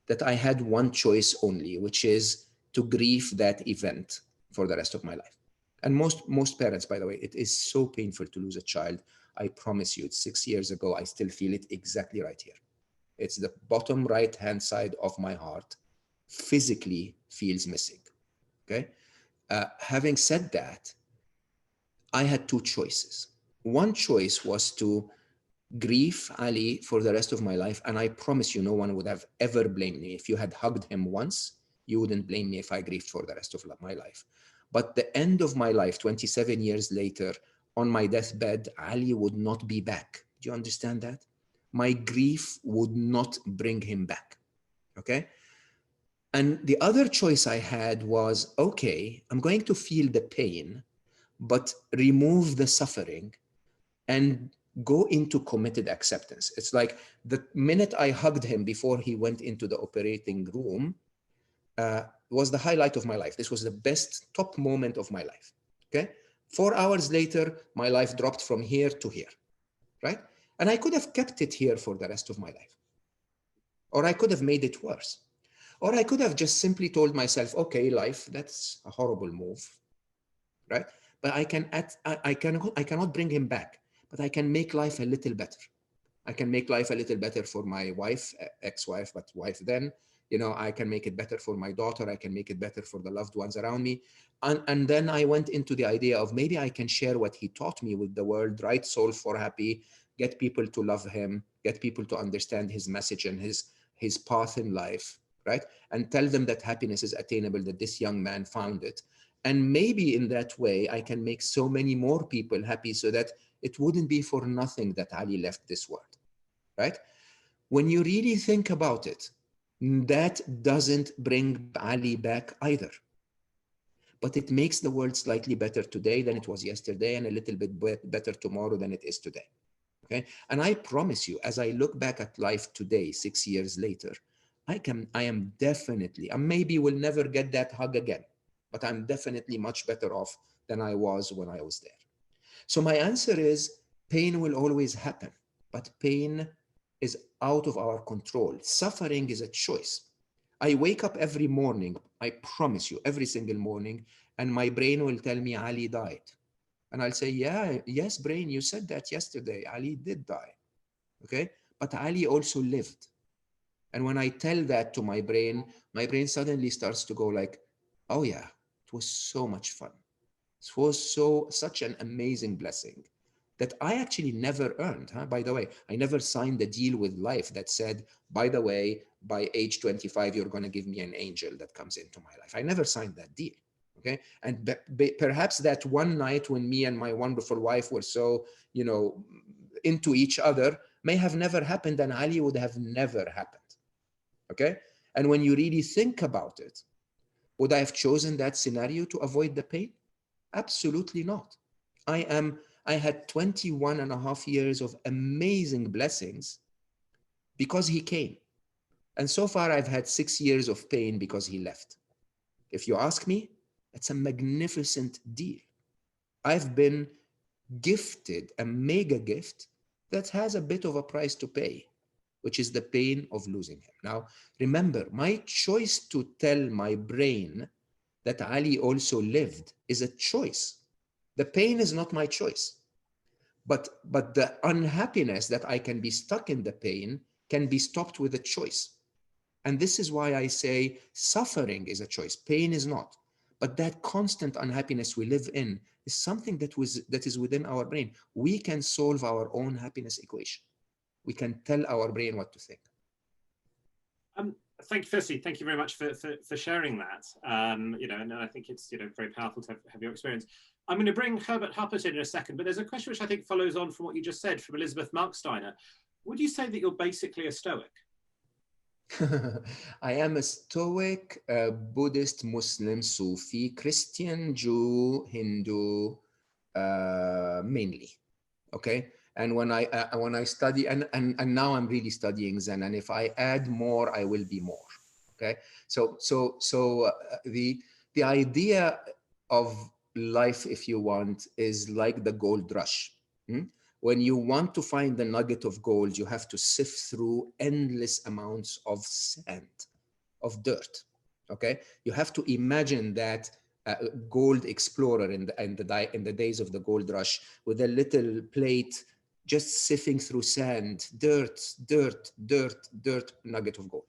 that I had one choice only, which is to grieve that event for the rest of my life. And most parents, by the way, it is so painful to lose a child. I promise you, it's 6 years ago. I still feel it exactly right here. It's the bottom right-hand side of my heart, physically feels missing, okay? Having said that, I had 2 choices. One choice was to grieve Ali for the rest of my life. And I promise you, no one would have ever blamed me. If you had hugged him once, you wouldn't blame me if I grieved for the rest of my life. But the end of my life, 27 years later, on my deathbed, Ali would not be back. Do you understand that? My grief would not bring him back, okay? And the other choice I had was, okay, I'm going to feel the pain, but remove the suffering and go into committed acceptance. It's like the minute I hugged him before he went into the operating room, was the highlight of my life. This was the best top moment of my life, okay? 4 hours later, my life dropped from here to here, right? And I could have kept it here for the rest of my life. Or I could have made it worse. Or I could have just simply told myself, okay, life, that's a horrible move, right? But I cannot bring him back, but I can make life a little better. I can make life a little better for my wife, ex-wife, but wife then. I can make it better for my daughter. I can make it better for the loved ones around me. And then I went into the idea of maybe I can share what he taught me with the world, right soul for happy, get people to love him, get people to understand his message and his path in life, right? And tell them that happiness is attainable, that this young man found it. And maybe in that way, I can make so many more people happy so that it wouldn't be for nothing that Ali left this world, right? When you really think about it, that doesn't bring Ali back either. But it makes the world slightly better today than it was yesterday and a little bit better tomorrow than it is today, okay? And I promise you, as I look back at life today, 6 years later, I am definitely, and maybe will never get that hug again, but I'm definitely much better off than I was when I was there. So my answer is, pain will always happen, but pain is out of our control. Suffering is a choice. I wake up every morning, I promise you, every single morning, and my brain will tell me Ali died. And I'll say, yes, brain, you said that yesterday. Ali did die, okay? But Ali also lived. And when I tell that to my brain suddenly starts to go like, oh yeah, it was so much fun. It was such an amazing blessing that I actually never earned. By the way, I never signed a deal with life that said, by the way, by age 25, you're going to give me an angel that comes into my life. I never signed that deal, Okay, and perhaps that one night when me and my wonderful wife were so, into each other may have never happened, and Ali would have never happened. Okay, and when you really think about it, would I have chosen that scenario to avoid the pain? Absolutely not. I had 21 and a half years of amazing blessings because he came. And so far I've had 6 years of pain because he left. If you ask me, it's a magnificent deal. I've been gifted a mega gift that has a bit of a price to pay, which is the pain of losing him. Now, remember, my choice to tell my brain that Ali also lived is a choice. The pain is not my choice. But the unhappiness that I can be stuck in the pain can be stopped with a choice. And this is why I say suffering is a choice, pain is not. But that constant unhappiness we live in is something that is within our brain. We can solve our own happiness equation. We can tell our brain what to think. Firstly, thank you very much for sharing that. And I think it's very powerful to have your experience. I'm going to bring Herbert Huppert in a second, but there's a question which I think follows on from what you just said from Elizabeth Marksteiner. Would you say that you're basically a Stoic? I am a Stoic, Buddhist, Muslim, Sufi, Christian, Jew, Hindu, mainly. Okay. And when I study, and now I'm really studying Zen, and if I add more, I will be more. Okay. So the idea of life, if you want, is like the gold rush. When you want to find the nugget of gold, you have to sift through endless amounts of sand, of dirt. Okay. You have to imagine that gold explorer in the days of the gold rush with a little plate, just sifting through sand, dirt, nugget of gold.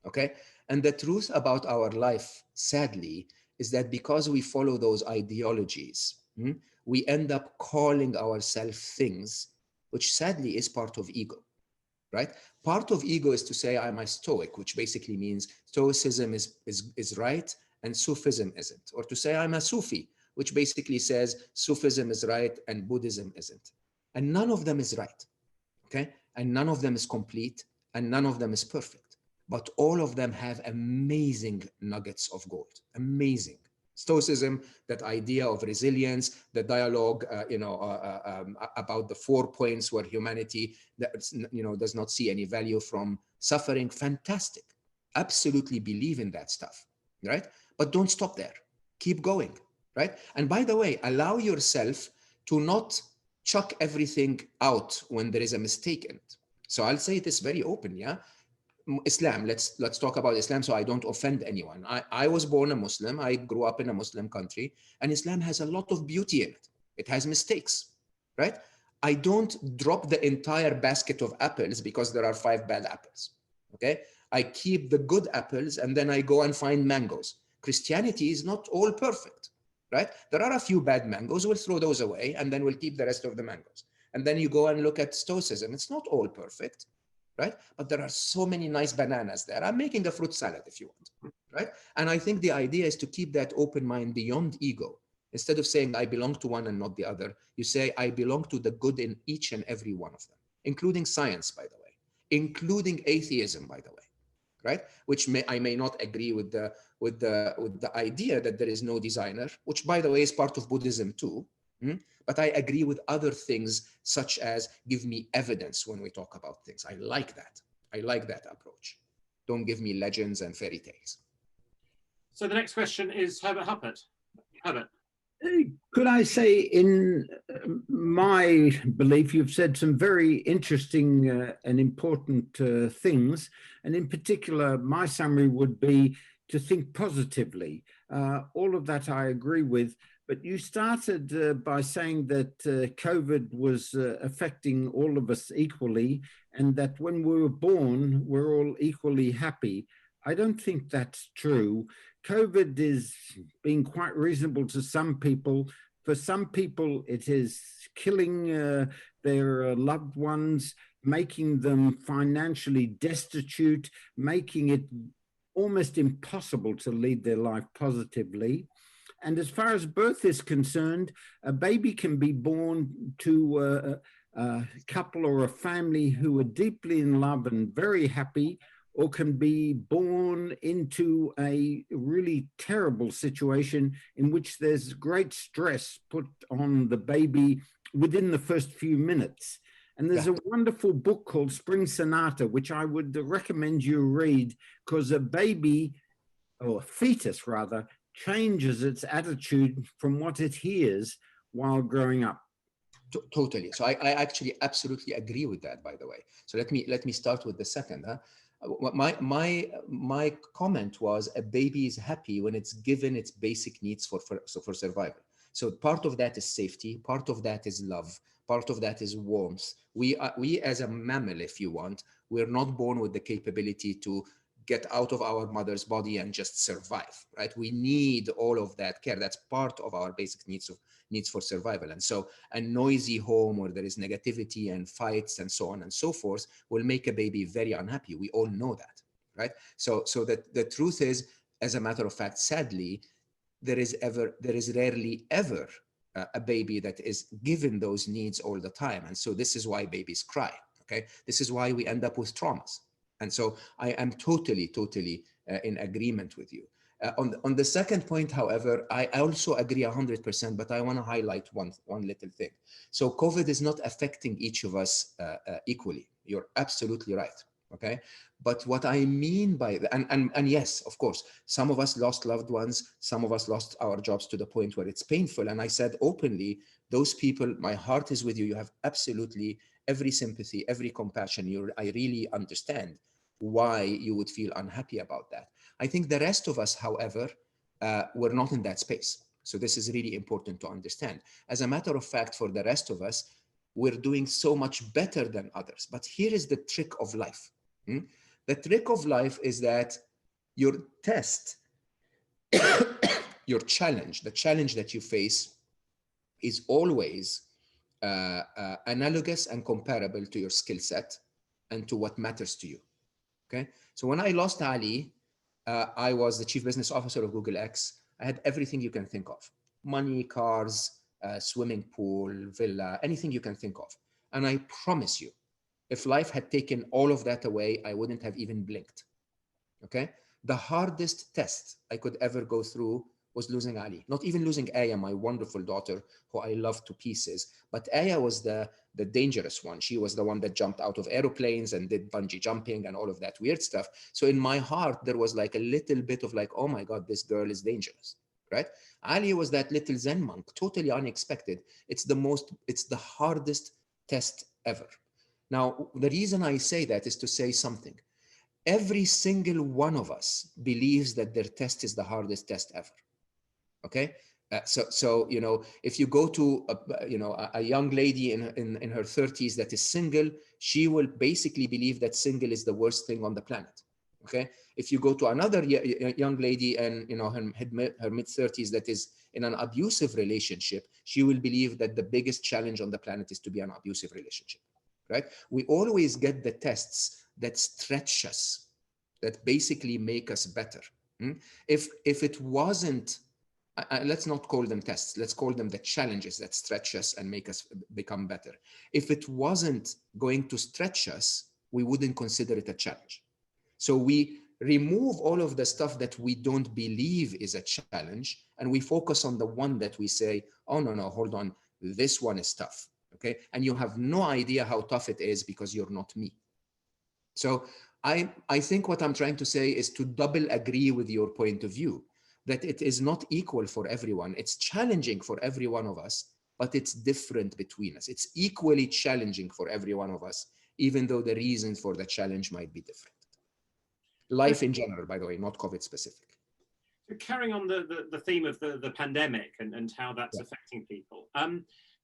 Okay. And the truth about our life, sadly, is that because we follow those ideologies, we end up calling ourselves things, which sadly is part of ego, right? Part of ego is to say I'm a Stoic, which basically means Stoicism is right and Sufism isn't. Or to say I'm a Sufi, which basically says Sufism is right and Buddhism isn't. And none of them is right, okay? And none of them is complete, and none of them is perfect. But all of them have amazing nuggets of gold, amazing. Stoicism, that idea of resilience, the dialogue, about the 4 points where humanity, does not see any value from suffering. Fantastic. Absolutely believe in that stuff, right? But don't stop there. Keep going, right? And by the way, allow yourself to not chuck everything out when there is a mistake in it. So I'll say this very open, yeah? Islam, let's talk about Islam so I don't offend anyone. I was born a Muslim. I grew up in a Muslim country, and Islam has a lot of beauty in it. It has mistakes, right? I don't drop the entire basket of apples because there are 5 bad apples, okay? I keep the good apples and then I go and find mangoes. Christianity is not all perfect, right? There are a few bad mangoes, we'll throw those away and then we'll keep the rest of the mangoes. And then you go and look at Stoicism. It's not all perfect, right? But there are so many nice bananas there. I'm making a fruit salad if you want, right? And I think the idea is to keep that open mind beyond ego. Instead of saying I belong to one and not the other, you say I belong to the good in each and every one of them, including science, by the way, including atheism, by the way, right? Which I may not agree with the idea that there is no designer, which by the way is part of Buddhism too. But I agree with other things, such as give me evidence when we talk about things. I like that. I like that approach. Don't give me legends and fairy tales. So the next question is Herbert Huppert. Herbert. Could I say, in my belief, you've said some very interesting and important things. And in particular, my summary would be to think positively. All of that I agree with. But you started by saying that COVID was affecting all of us equally, and that when we were born, we're all equally happy. I don't think that's true. COVID is being quite reasonable to some people. For some people, it is killing their loved ones, making them financially destitute, making it almost impossible to lead their life positively. And as far as birth is concerned, a baby can be born to a couple or a family who are deeply in love and very happy, or can be born into a really terrible situation in which there's great stress put on the baby within the first few minutes. And there's a wonderful book called Spring Sonata, which I would recommend you read, because a baby, or a fetus rather, changes its attitude from what it hears while growing up. Totally. So I actually absolutely agree with that, by the way. So let me start with the second. My comment was, a baby is happy when it's given its basic needs for survival. So part of that is safety, part of that is love, part of that is warmth. We as a mammal, if you want, we're not born with the capability to get out of our mother's body and just survive, right? We need all of that care. That's part of our basic needs for survival. And so a noisy home where there is negativity and fights and so on and so forth will make a baby very unhappy. We all know that, right? So that the truth is, as a matter of fact, sadly, there is rarely ever a baby that is given those needs all the time. And so this is why babies cry, okay? This is why we end up with traumas. And so I am totally in agreement with you. On the second point, however, I also agree 100%, but I want to highlight one little thing. So COVID is not affecting each of us equally. You're absolutely right, okay? But what I mean by that, and yes, of course, some of us lost loved ones, some of us lost our jobs to the point where it's painful. And I said openly, those people, my heart is with you. You have absolutely every sympathy, every compassion. I really understand why you would feel unhappy about that. I think the rest of us, however, we're not in that space. So this is really important to understand. As a matter of fact, for the rest of us, we're doing so much better than others. But here is the trick of life. The trick of life is that your test, your challenge, the challenge that you face is always analogous and comparable to your skill set and to what matters to you. Okay, so when I lost Ali, I was the chief business officer of Google X. I had everything you can think of: money, cars, swimming pool, villa, anything you can think of. And I promise you, if life had taken all of that away, I wouldn't have even blinked. Okay, the hardest test I could ever go through was losing Ali. Not even losing Aya, my wonderful daughter, who I love to pieces. But Aya was the dangerous one. She was the one that jumped out of aeroplanes and did bungee jumping and all of that weird stuff. So in my heart, there was like a little bit of like, oh my God, this girl is dangerous, right? Ali was that little Zen monk, totally unexpected. It's the hardest test ever. Now, the reason I say that is to say something. Every single one of us believes that their test is the hardest test ever. Okay, so you know, if you go to a young lady in her 30s that is single, she will basically believe that single is the worst thing on the planet. Okay, if you go to another young lady and her mid 30s that is in an abusive relationship, she will believe that the biggest challenge on the planet is to be an abusive relationship. Right? We always get the tests that stretch us, that basically make us better. If it wasn't, let's not call them tests, let's call them the challenges that stretch us and make us become better. If it wasn't going to stretch us, we wouldn't consider it a challenge. So we remove all of the stuff that we don't believe is a challenge, and we focus on the one that we say, oh no, hold on, this one is tough. Okay, and you have no idea how tough it is because you're not me. So I think what I'm trying to say is to double agree with your point of view, that it is not equal for everyone. It's challenging for every one of us, but it's different between us. It's equally challenging for every one of us, even though the reasons for the challenge might be different. Life in general, by the way, not COVID specific. So carrying on the theme of the pandemic and how that's affecting people.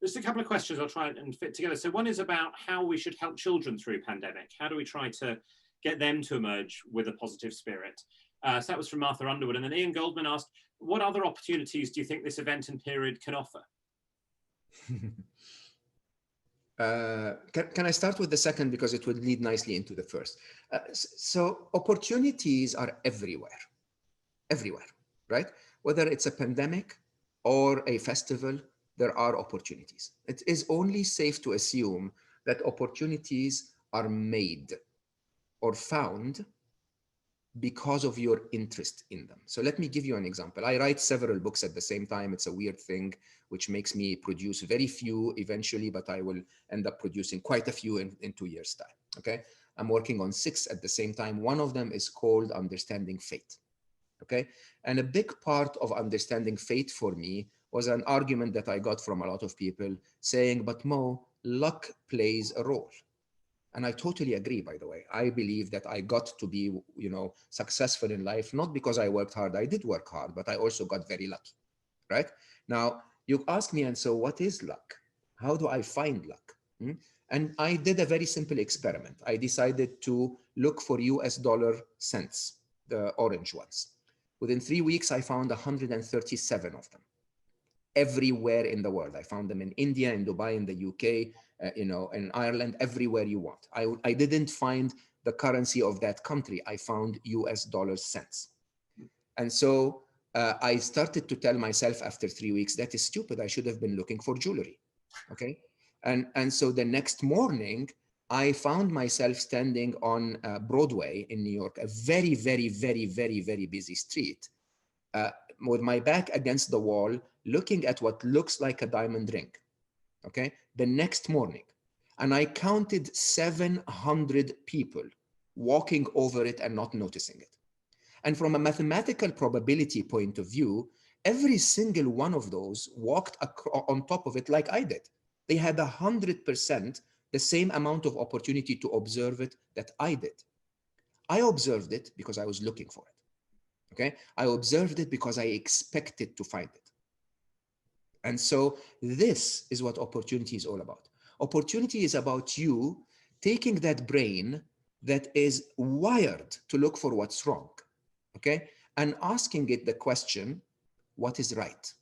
Just a couple of questions I'll try and fit together. So one is about how we should help children through pandemic. How do we try to get them to emerge with a positive spirit? So that was from Martha Underwood. And then Ian Goldman asked, what other opportunities do you think this event and period can offer? Can I start with the second, because it would lead nicely into the first? So opportunities are everywhere, right? Whether it's a pandemic, or a festival, there are opportunities. It is only safe to assume that opportunities are made or found because of your interest in them. So let me give you an example. I write several books at the same time. It's a weird thing, which makes me produce very few eventually, but I will end up producing quite a few in 2 years' time, okay? I'm working on 6 at the same time. One of them is called Understanding Fate, okay? And a big part of understanding fate for me was an argument that I got from a lot of people saying, but Mo, luck plays a role. And I totally agree, by the way. I believe that I got to be, successful in life, not because I worked hard. I did work hard, but I also got very lucky, right? Now, you ask me, and so what is luck? How do I find luck? And I did a very simple experiment. I decided to look for US dollar cents, the orange ones. Within 3 weeks, I found 137 of them everywhere in the world. I found them in India, in Dubai, in the UK, in Ireland, everywhere you want. I didn't find the currency of that country. I found US dollar cents. And so I started to tell myself after 3 weeks, that is stupid. I should have been looking for jewelry. Okay. And so the next morning, I found myself standing on Broadway in New York, a very, very, very, very, very busy street, with my back against the wall, looking at what looks like a diamond ring, okay? The next morning. And I counted 700 people walking over it and not noticing it. And from a mathematical probability point of view, every single one of those walked on top of it like I did. They had 100% the same amount of opportunity to observe it that I did. I observed it because I was looking for it. Okay, I observed it because I expected to find it. And so this is what opportunity is all about. Opportunity is about you taking that brain that is wired to look for what's wrong, okay, and asking it the question, what is right?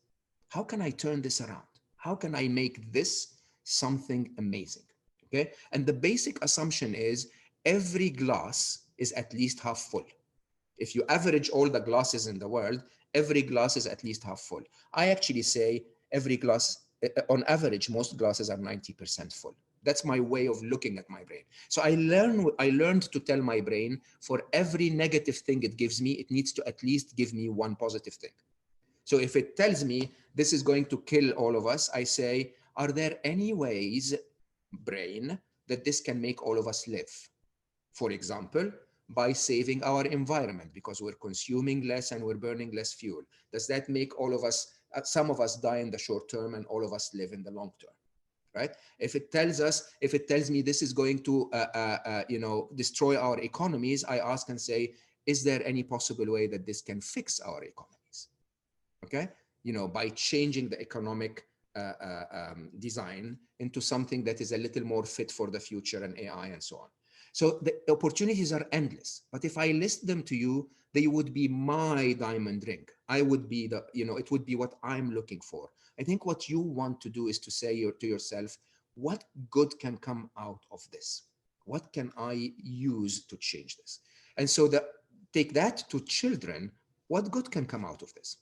How can I turn this around? How can I make this something amazing? Okay, and the basic assumption is every glass is at least half full. If you average all the glasses in the world, every glass is at least half full. I actually say every glass, on average, most glasses are 90% full. That's my way of looking at my brain. So I learned to tell my brain, for every negative thing it gives me, it needs to at least give me one positive thing. So if it tells me this is going to kill all of us, I say, are there any ways, brain, that this can make all of us live? For example, by saving our environment, because we're consuming less and we're burning less fuel. Does that make all of us, some of us die in the short term and all of us live in the long term, right? If it tells me this is going to, destroy our economies, I ask and say, is there any possible way that this can fix our economies? Okay, by changing the economic design into something that is a little more fit for the future and AI and so on. So the opportunities are endless, but if I list them to you, they would be my diamond ring. I would be it would be what I'm looking for. I think what you want to do is to say to yourself, what good can come out of this? What can I use to change this? And so take that to children, what good can come out of this?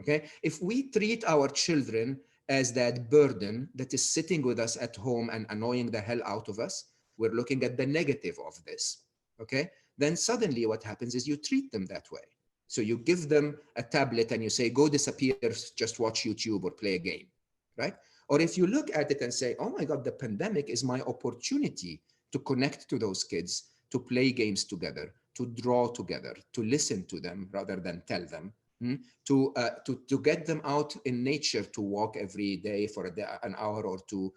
Okay, if we treat our children as that burden that is sitting with us at home and annoying the hell out of us, we're looking at the negative of this, okay? Then suddenly what happens is you treat them that way. So you give them a tablet and you say, go disappear, just watch YouTube or play a game, right? Or if you look at it and say, oh my God, the pandemic is my opportunity to connect to those kids, to play games together, to draw together, to listen to them rather than tell them, to get them out in nature, to walk every day for an hour or two,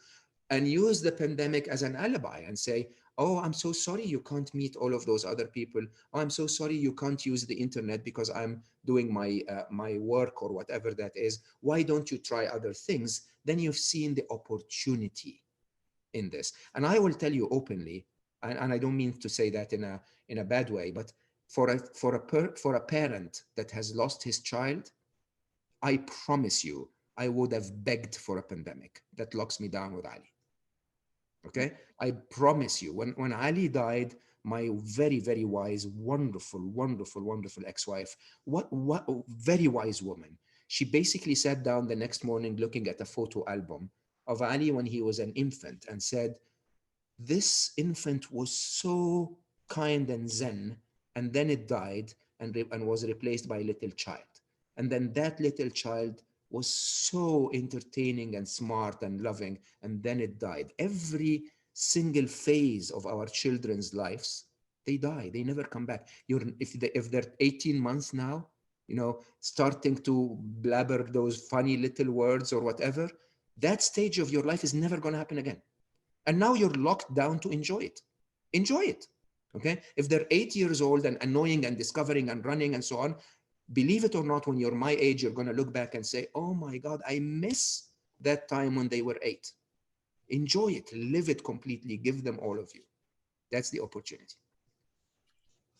and use the pandemic as an alibi and say, oh, I'm so sorry you can't meet all of those other people. Oh, I'm so sorry you can't use the internet because I'm doing my work or whatever that is. Why don't you try other things? Then you've seen the opportunity in this. And I will tell you openly, and I don't mean to say that in a bad way, but for a parent that has lost his child, I promise you, I would have begged for a pandemic that locks me down with Ali. Okay, I promise you, when Ali died, my very, very wise, wonderful, wonderful, wonderful ex-wife, what very wise woman, She basically sat down the next morning looking at a photo album of Ali when he was an infant and said, this infant was so kind and zen, and then it died and was replaced by a little child. And then that little child was so entertaining and smart and loving, and then it died. Every single phase of our children's lives, they die, they never come back. If they're 18 months now, you know, starting to blabber those funny little words or whatever, that stage of your life is never going to happen again. And now you're locked down to enjoy it. Enjoy it, okay? If they're 8 years old and annoying and discovering and running and so on, believe it or not, when you're my age, you're going to look back and say, oh my God, I miss that time when they were 8. Enjoy it, live it completely, give them all of you. That's the opportunity.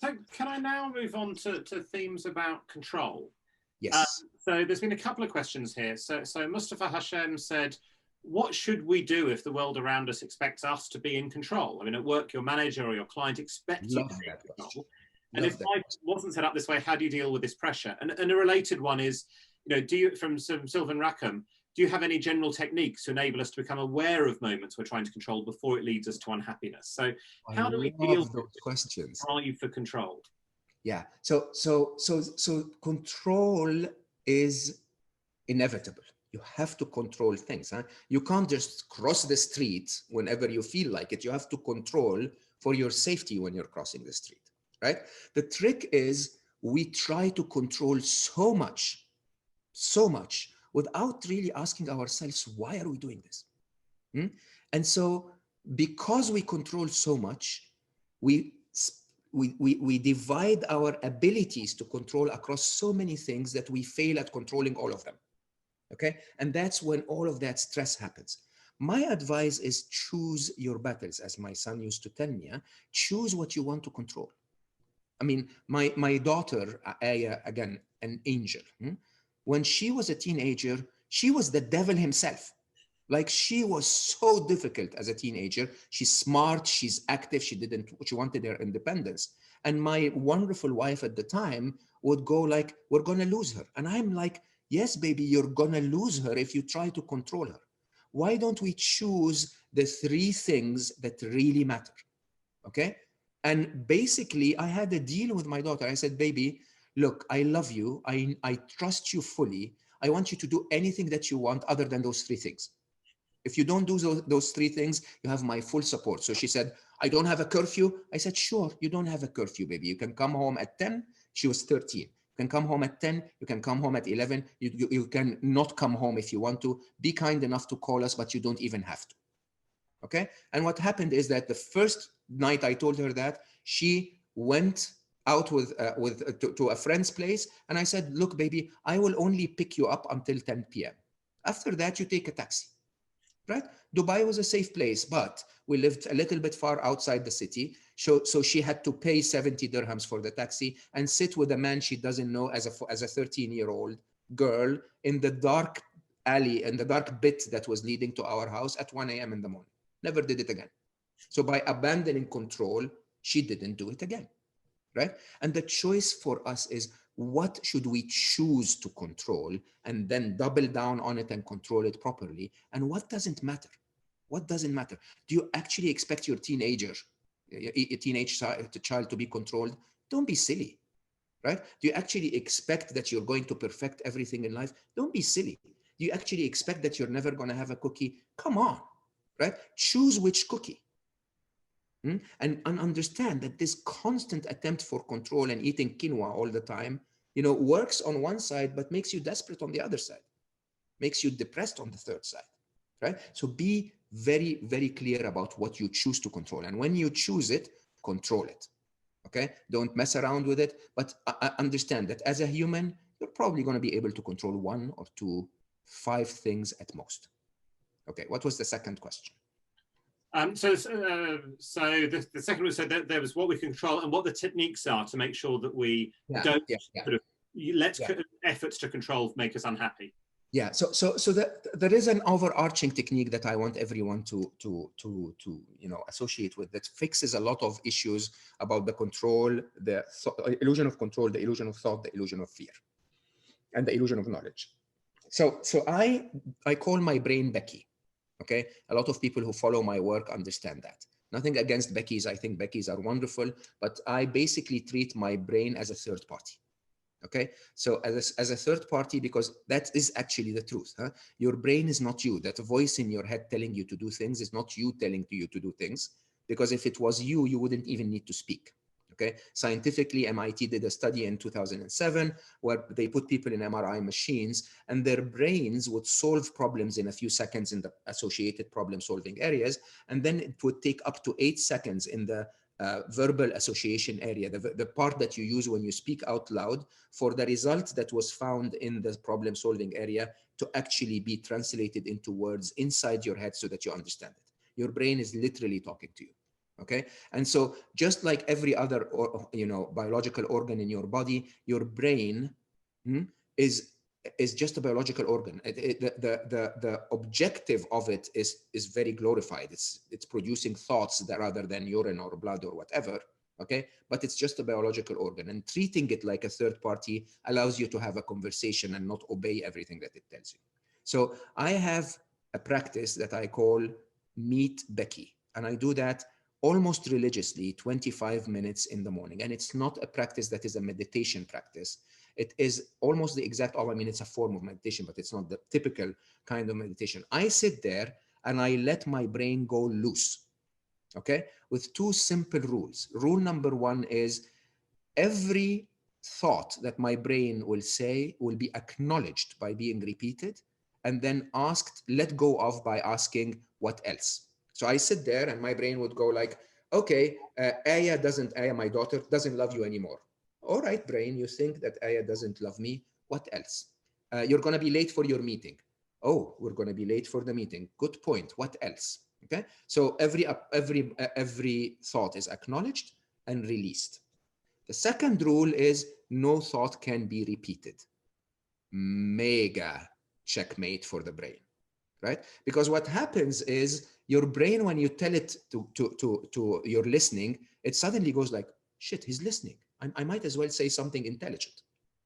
So can I now move on to themes about control? Yes. So there's been a couple of questions here. So Mustafa Hashem said, what should we do if the world around us expects us to be in control? I mean, at work, your manager or your client expects you to be in control. And if life wasn't set up this way, how do you deal with this pressure? And a related one is, you know, from Sylvan Rackham, do you have any general techniques to enable us to become aware of moments we're trying to control before it leads us to unhappiness? So how do we deal with those questions? Drive for control? Yeah. So control is inevitable. You have to control things. Huh? You can't just cross the street whenever you feel like it. You have to control for your safety when you're crossing the street, right? The trick is we try to control so much without really asking ourselves, why are we doing this? And so because we control so much, we divide our abilities to control across so many things that we fail at controlling all of them. Okay, and that's when all of that stress happens. My advice is choose your battles, as my son used to tell me. Choose what you want to control. I mean, my daughter, Aya, again, an angel. When she was a teenager, she was the devil himself. Like, she was so difficult as a teenager. She's smart, she's active, she wanted her independence. And my wonderful wife at the time would go like, we're gonna lose her. And I'm like, yes, baby, you're gonna lose her if you try to control her. Why don't we choose the 3 things that really matter, okay? And basically, I had a deal with my daughter. I said, baby, look, I love you. I trust you fully. I want you to do anything that you want other than those 3 things. If you don't do those 3 things, you have my full support. So she said, I don't have a curfew. I said, sure, you don't have a curfew, baby. You can come home at 10. She was 13. You can come home at 10. You can come home at 11. You can not come home if you want to. Be kind enough to call us, but you don't even have to. Okay? And what happened is that the first night I told her that, she went out to a friend's place. And I said, look, baby, I will only pick you up until 10 p.m. After that, you take a taxi. Right? Dubai was a safe place, but we lived a little bit far outside the city. So she had to pay 70 dirhams for the taxi and sit with a man she doesn't know as a 13-year-old girl in the dark alley, in the dark bit that was leading to our house at 1 a.m. in the morning. Never did it again. So by abandoning control, she didn't do it again, right? And the choice for us is, what should we choose to control, and then double down on it and control it properly? And what doesn't matter? What doesn't matter? Do you actually expect your teenage child to be controlled? Don't be silly, right? Do you actually expect that you're going to perfect everything in life? Don't be silly. Do you actually expect that you're never going to have a cookie? Come on, right? Choose which cookie. And understand that this constant attempt for control and eating quinoa all the time, works on one side, but makes you desperate on the other side, makes you depressed on the third side, right? So be very, very clear about what you choose to control. And when you choose it, control it, okay? Don't mess around with it, but understand that as a human, you're probably going to be able to control 1 or 2, 5 things at most. Okay, what was the second question? So the second one said that there was what we can control and what the techniques are to make sure that we don't sort of let efforts to control make us unhappy. Yeah. So there is an overarching technique that I want everyone to associate with, that fixes a lot of issues about the control, the illusion of control, the illusion of thought, the illusion of fear, and the illusion of knowledge. So I call my brain Becky. Okay, a lot of people who follow my work understand that. Nothing against Becky's. I think Becky's are wonderful, but I basically treat my brain as a third party. Okay, so as a third party, because that is actually the truth. Huh? Your brain is not you. That voice in your head telling you to do things is not you telling you to do things, because if it was you, you wouldn't even need to speak. Okay, scientifically, MIT did a study in 2007 where they put people in MRI machines and their brains would solve problems in a few seconds in the associated problem solving areas. And then it would take up to 8 seconds in the verbal association area, the part that you use when you speak out loud, for the result that was found in the problem solving area to actually be translated into words inside your head so that you understand it. Your brain is literally talking to you. Okay, and so just like every other biological organ in your body, your brain is just a biological organ. The objective of it is very glorified. It's producing thoughts that rather than urine or blood or whatever. Okay, but it's just a biological organ, and treating it like a third party allows you to have a conversation and not obey everything that it tells you. So I have a practice that I call Meet Becky, and I do that almost religiously, 25 minutes in the morning. And it's not a practice that is a meditation practice. It is almost the exact, I mean, it's a form of meditation, but it's not the typical kind of meditation. I sit there and I let my brain go loose, okay? With two simple rules. Rule number one is every thought that my brain will say will be acknowledged by being repeated and then let go of by asking what else. So I sit there and my brain would go like, okay, Aya, my daughter, doesn't love you anymore. All right, brain, you think that Aya doesn't love me. What else? You're going to be late for your meeting. Oh, we're going to be late for the meeting. Good point. What else? Okay. So every thought is acknowledged and released. The second rule is no thought can be repeated. Mega checkmate for the brain. Right? Because what happens is your brain, when you tell it to your listening, it suddenly goes like, shit, he's listening. I might as well say something intelligent.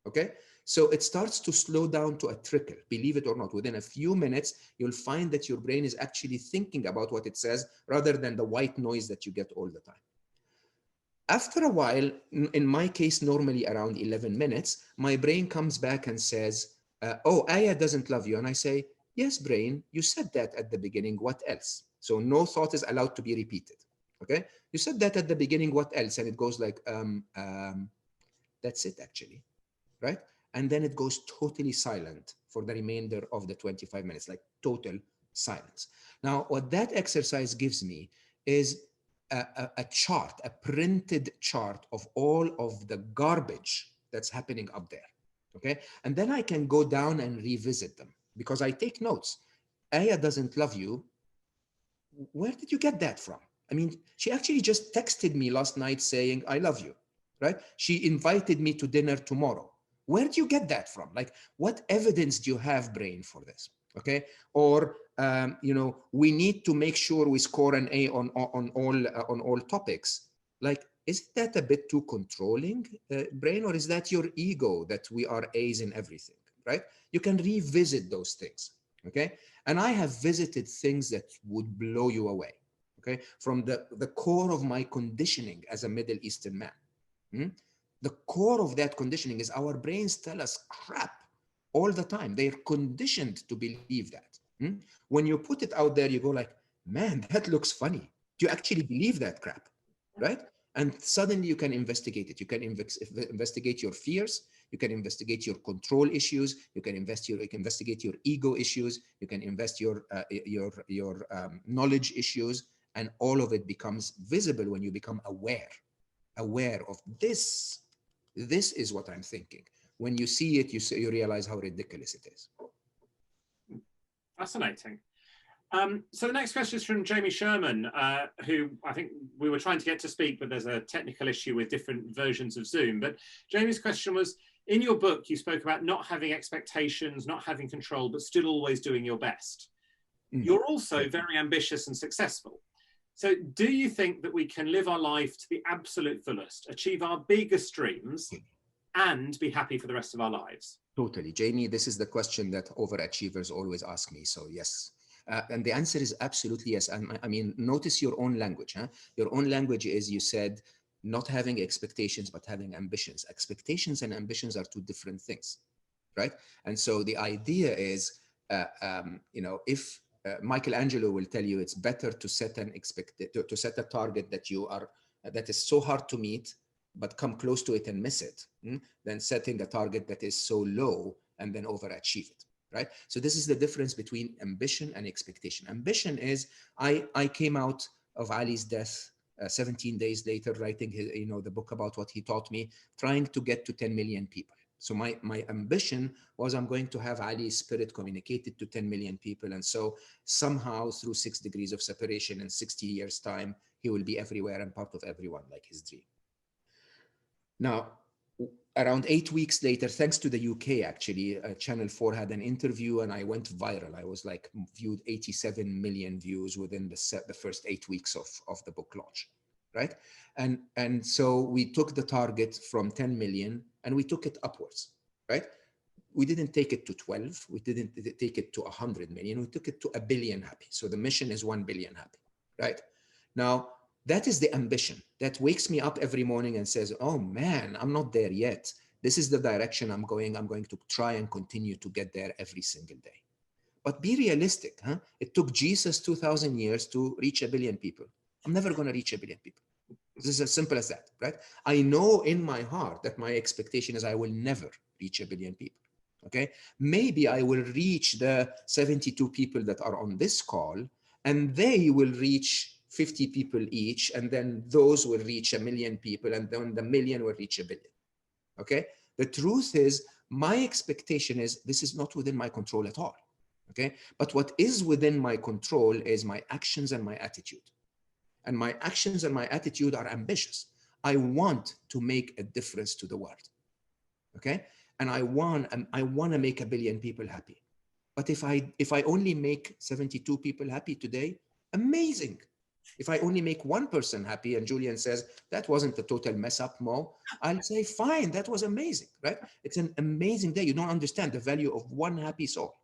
Okay? So it starts to slow down to a trickle, believe it or not. Within a few minutes, you'll find that your brain is actually thinking about what it says rather than the white noise that you get all the time. After a while, in my case, normally around 11 minutes, my brain comes back and says, oh, Aya doesn't love you. And I say, yes, brain, you said that at the beginning, what else? So no thought is allowed to be repeated, okay? You said that at the beginning, what else? And it goes like, that's it actually, right? And then it goes totally silent for the remainder of the 25 minutes, like total silence. Now, what that exercise gives me is a chart, a printed chart of all of the garbage that's happening up there, okay? And then I can go down and revisit them, because I take notes. Aya doesn't love you. Where did you get that from? I mean, she actually just texted me last night saying, I love you, right? She invited me to dinner tomorrow. Where do you get that from? Like, what evidence do you have, brain, for this? Okay. Or, we need to make sure we score an A on all topics. Like, isn't that a bit too controlling, brain? Or is that your ego that we are A's in everything, right? You can revisit those things, okay? And I have visited things that would blow you away, okay? From the core of my conditioning as a Middle Eastern man. The core of that conditioning is our brains tell us crap all the time. They're conditioned to believe that. When you put it out there, you go like, man, that looks funny. Do you actually believe that crap, right? And suddenly you can investigate it. You can investigate your fears. You can investigate your control issues. You can investigate your ego issues. You can invest your knowledge issues, and all of it becomes visible when you become aware of this. This is what I'm thinking. When you see it, you realize how ridiculous it is. Fascinating. So the next question is from Jamie Sherman, who I think we were trying to get to speak, but there's a technical issue with different versions of Zoom. But Jamie's question was, in your book, you spoke about not having expectations, not having control, but still always doing your best. You're also very ambitious and successful. So do you think that we can live our life to the absolute fullest, achieve our biggest dreams, and be happy for the rest of our lives? Totally. Jamie, this is the question that overachievers always ask me. So yes. And the answer is absolutely yes. And I mean, notice your own language. Huh? Your own language is, you said, not having expectations, but having ambitions. Expectations and ambitions are two different things, right? And so the idea is, if Michelangelo will tell you it's better to set to set a target that is so hard to meet, but come close to it and miss it, than setting a target that is so low and then overachieve it, right? So this is the difference between ambition and expectation. Ambition is, I came out of Ali's death 17 days later, writing the book about what he taught me, trying to get to 10 million people. So my ambition was, I'm going to have Ali's spirit communicated to 10 million people. And so somehow through 6 degrees of separation in 60 years time, he will be everywhere and part of everyone, like his dream. Now, around 8 weeks later, thanks to the UK, actually, Channel 4 had an interview and I went viral. I was like viewed 87 million views within the first 8 weeks of the book launch, right? And so we took the target from 10 million and we took it upwards, right? We didn't take it to 12. We didn't take it to 100 million. We took it to 1 billion happy. So the mission is 1 billion happy, right? Now, that is the ambition that wakes me up every morning and says, oh man, I'm not there yet. This is the direction I'm going. I'm going to try and continue to get there every single day. But be realistic, huh? It took Jesus 2,000 years to reach 1 billion people. I'm never going to reach 1 billion people. This is as simple as that, right? I know in my heart that my expectation is I will never reach 1 billion people, okay? Maybe I will reach the 72 people that are on this call, and they will reach 50 people each, and then those will reach 1 million people, and then the million will reach 1 billion, okay? The truth is, my expectation is this is not within my control at all, okay? But what is within my control is my actions and my attitude. And my actions and my attitude are ambitious. I want to make a difference to the world, okay? And I want to make 1 billion people happy. But if I only make 72 people happy today, amazing. If I only make one person happy and Julian says, that wasn't a total mess up, Mo, I'll say, fine, that was amazing, right? It's an amazing day. You don't understand the value of one happy soul.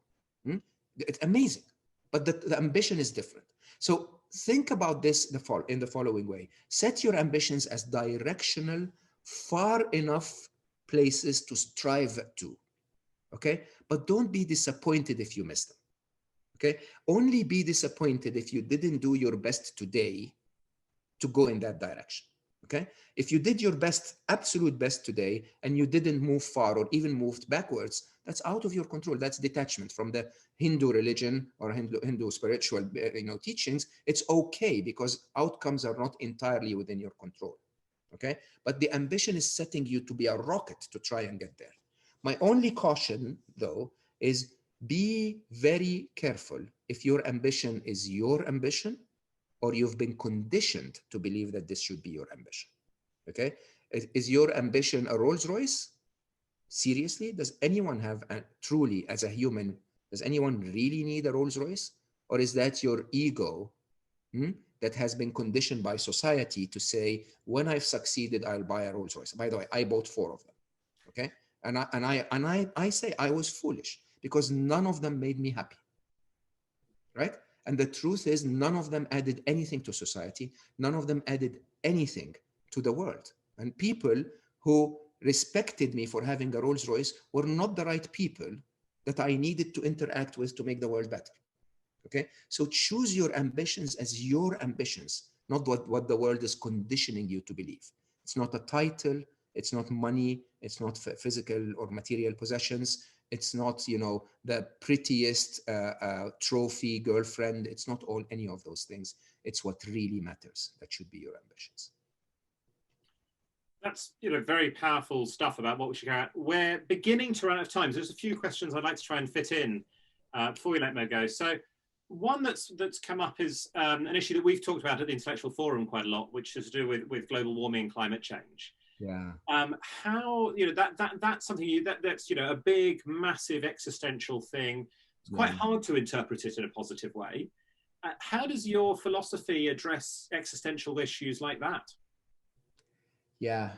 It's amazing, but the ambition is different. So think about this in the following way. Set your ambitions as directional, far enough places to strive to, okay? But don't be disappointed if you miss them. Okay, only be disappointed if you didn't do your best today to go in that direction. Okay, if you did your best, absolute best today, and you didn't move far or even moved backwards, that's out of your control. That's detachment from the Hindu religion or Hindu spiritual, teachings. It's okay because outcomes are not entirely within your control. Okay, but the ambition is setting you to be a rocket to try and get there. My only caution, though, is be very careful if your ambition is your ambition or you've been conditioned to believe that this should be your ambition, okay? Is your ambition a Rolls Royce? Seriously, does anyone have, truly as a human, does anyone really need a Rolls Royce? Or is that your ego that has been conditioned by society to say, when I've succeeded, I'll buy a Rolls Royce. By the way, I bought 4 of them, okay? And I say I was foolish, because none of them made me happy, right? And the truth is, none of them added anything to society. None of them added anything to the world. And people who respected me for having a Rolls Royce were not the right people that I needed to interact with to make the world better, okay? So choose your ambitions as your ambitions, not what the world is conditioning you to believe. It's not a title, it's not money, it's not physical or material possessions. It's not, the prettiest trophy girlfriend. It's not any of those things. It's what really matters. That should be your ambitions. That's very powerful stuff about what we should go at. We're beginning to run out of time. So there's a few questions I'd like to try and fit in before we let Mo go. So one that's come up is an issue that we've talked about at the Intellectual Forum quite a lot, which has to do with global warming and climate change. Yeah. How that's something that's a big, massive existential thing. It's quite hard to interpret it in a positive way. How does your philosophy address existential issues like that? Yeah,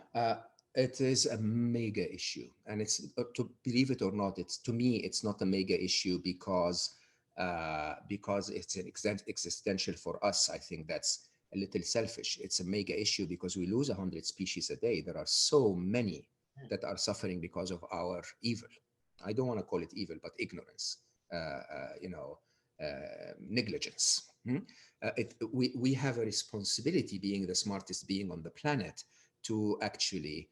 It is a mega issue, and it's to believe it or not. It's to me, it's not a mega issue because it's an existential for us. I think that's a little selfish. It's a mega issue because we lose 100 species a day. There are so many that are suffering because of our evil. I don't want to call it evil, but ignorance, negligence. We have a responsibility, being the smartest being on the planet, to actually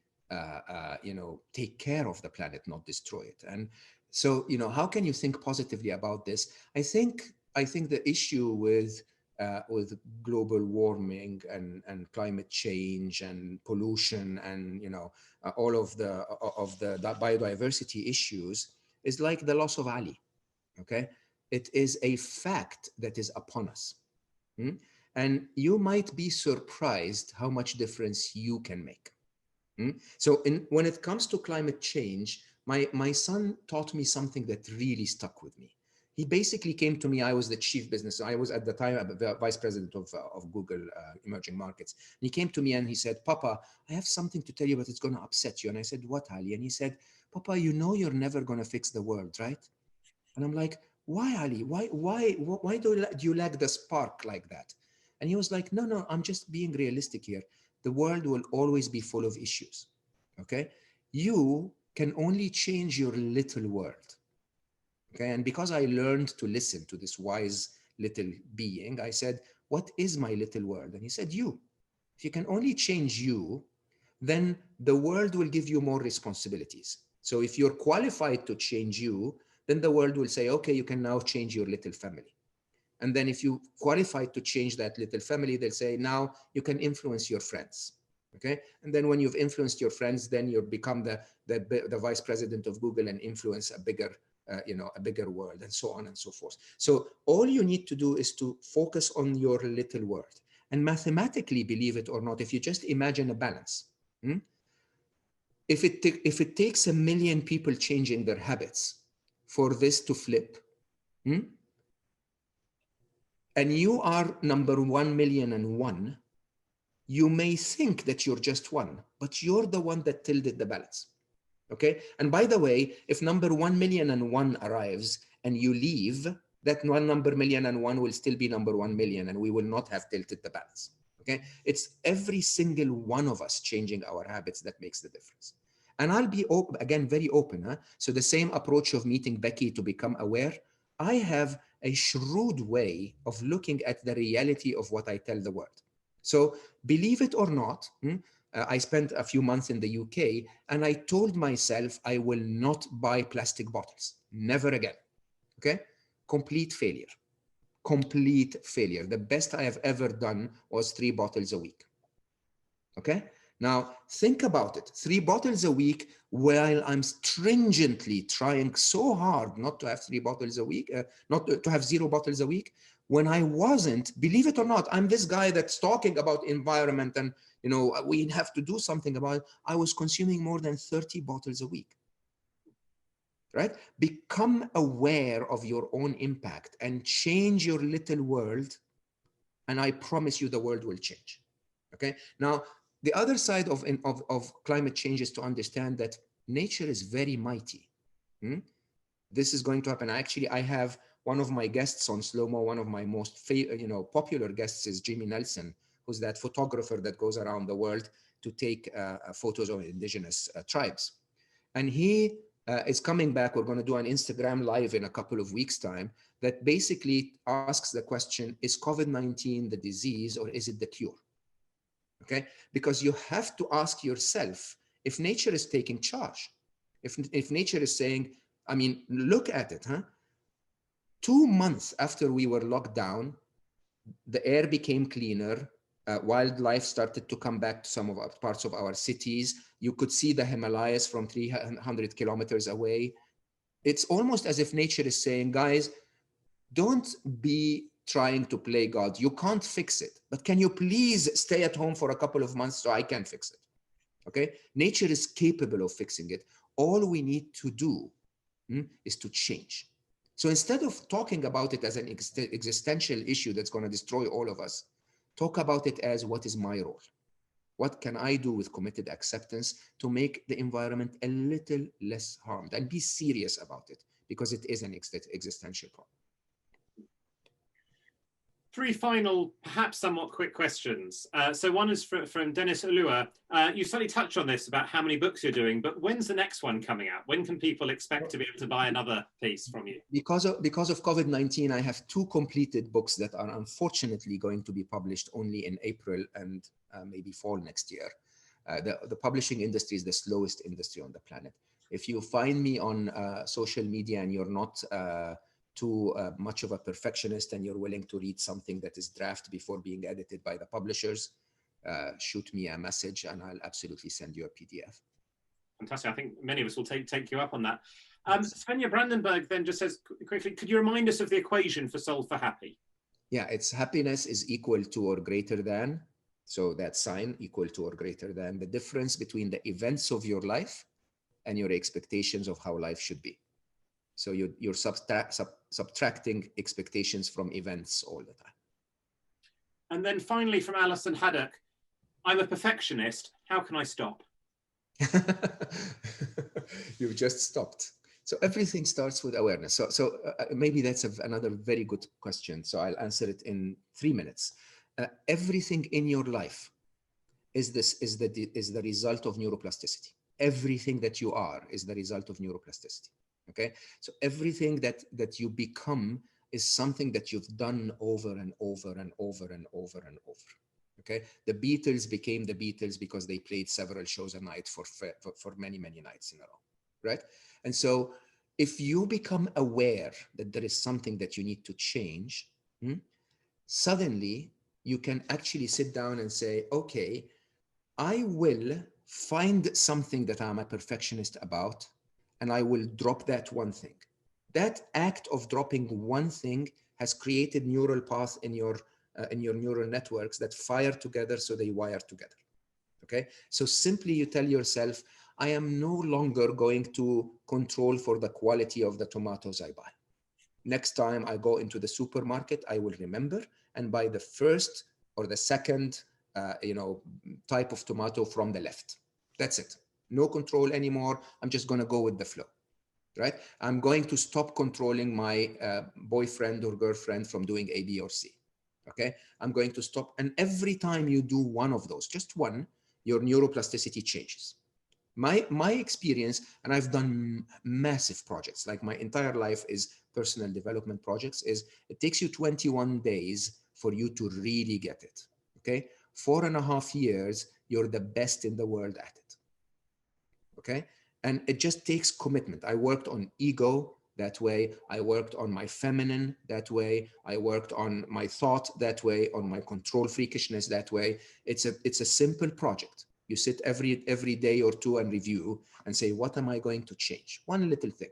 take care of the planet, not destroy it. And so, how can you think positively about this? I think the issue with global warming and climate change and pollution and all of the biodiversity issues is like the loss of Ali. Okay, it is a fact that is upon us. And you might be surprised how much difference you can make. So when it comes to climate change, my son taught me something that really stuck with me. He basically came to me. I was the chief business. I was at the time the vice president of Google emerging markets. And he came to me and he said, "Papa, I have something to tell you, but it's going to upset you." And I said, "What, Ali?" And he said, "Papa, you're never going to fix the world, right?" And I'm like, "Why, Ali? Why do you lack the spark like that?" And he was like, No, I'm just being realistic here. The world will always be full of issues. Okay, you can only change your little world. Okay, and because I learned to listen to this wise little being, I said, "What is my little world?" And he said, "You. If you can only change you, then the world will give you more responsibilities. So if you're qualified to change you, then the world will say, okay, you can now change your little family. And then if you qualified to change that little family, they'll say, now you can influence your friends." Okay. And then when you've influenced your friends, then you become the vice president of Google and influence a bigger world, and so on and so forth. So all you need to do is to focus on your little world. And mathematically, believe it or not, if you just imagine a balance, if it takes 1 million people changing their habits for this to flip, and you are number 1,000,001, you may think that you're just one, but you're the one that tilted the balance. Okay. And by the way, if number 1,000,001 arrives and you leave, that one number 1,000,001 will still be number 1,000,000, and we will not have tilted the balance. Okay. It's every single one of us changing our habits that makes the difference. And I'll be open, again, very open. So the same approach of meeting Becky to become aware, I have a shrewd way of looking at the reality of what I tell the world. So believe it or not, I spent a few months in the UK, and I told myself I will not buy plastic bottles. Never again. Okay? Complete failure. Complete failure. The best I have ever done was 3 bottles a week. Okay? Now, think about it. 3 bottles a week, while I'm stringently trying so hard not to have 3 bottles a week, not to have 0 bottles a week. When I wasn't, believe it or not, I'm this guy that's talking about environment and, we have to do something about it. I was consuming more than 30 bottles a week. Right? Become aware of your own impact and change your little world, and I promise you the world will change. Okay? Now, the other side of climate change is to understand that nature is very mighty. This is going to happen. Actually, I have one of my guests on Slow-Mo, one of my most popular guests is Jimmy Nelson, who's that photographer that goes around the world to take photos of indigenous tribes. And he is coming back. We're going to do an Instagram live in a couple of weeks' time that basically asks the question, is COVID-19 the disease or is it the cure? Okay, because you have to ask yourself if nature is taking charge, if nature is saying, I mean, look at it, 2 months after we were locked down, the air became cleaner, wildlife started to come back to some of our parts of our cities. You could see the Himalayas from 300 kilometers away. It's almost as if nature is saying, guys, don't be trying to play God. You can't fix it, but can you please stay at home for a couple of months so I can fix it? Okay, nature is capable of fixing it. All we need to do is to change. So instead of talking about it as an existential issue that's going to destroy all of us, talk about it as, what is my role? What can I do with committed acceptance to make the environment a little less harmed, and be serious about it, because it is an existential problem. Three final, perhaps somewhat quick questions. So one is from Dennis Ulua. You slightly touched on this about how many books you're doing, but when's the next one coming out? When can people expect to be able to buy another piece from you? Because of COVID-19, I have 2 completed books that are unfortunately going to be published only in April and maybe fall next year. The publishing industry is the slowest industry on the planet. If you find me on social media and you're not too much of a perfectionist and you're willing to read something that is draft before being edited by the publishers, shoot me a message and I'll absolutely send you a PDF. Fantastic. I think many of us will take you up on that. Svenja Brandenburg then just says quickly, could you remind us of the equation for Solve for Happy? Yeah, it's happiness is equal to or greater than, so that sign equal to or greater than the difference between the events of your life and your expectations of how life should be. So you're subtracting expectations from events all the time. And then finally from Alison Haddock, I'm a perfectionist. How can I stop? You've just stopped. So everything starts with awareness. So maybe that's another very good question. So I'll answer it in 3 minutes. Everything in your life is the result of neuroplasticity. Everything that you are is the result of neuroplasticity. Okay, so everything that you become is something that you've done over and over and over and over and over. Okay, the Beatles became the Beatles because they played several shows a night for many nights in a row, right? And so if you become aware that there is something that you need to change, suddenly you can actually sit down and say, okay, I will find something that I'm a perfectionist about, and I will drop that one thing. That act of dropping one thing has created neural paths in your neural networks that fire together, so they wire together. Okay, so simply you tell yourself, I am no longer going to control for the quality of the tomatoes I buy. Next time I go into the supermarket, I will remember and buy the first or the second type of tomato from the left. That's it. No control anymore. I'm just going to go with the flow, right? I'm going to stop controlling my boyfriend or girlfriend from doing A, B, or C. Okay, I'm going to stop. And every time you do one of those, just one, your neuroplasticity changes. My experience, and I've done massive projects, like my entire life is personal development projects, is it takes you 21 days for you to really get it. Okay, 4.5 years, you're the best in the world at it. Okay, and it just takes commitment. I worked on ego that way. I worked on my feminine that way. I worked on my thought that way, on my control freakishness that way. It's a simple project. You sit every day or two and review and say, what am I going to change? One little thing.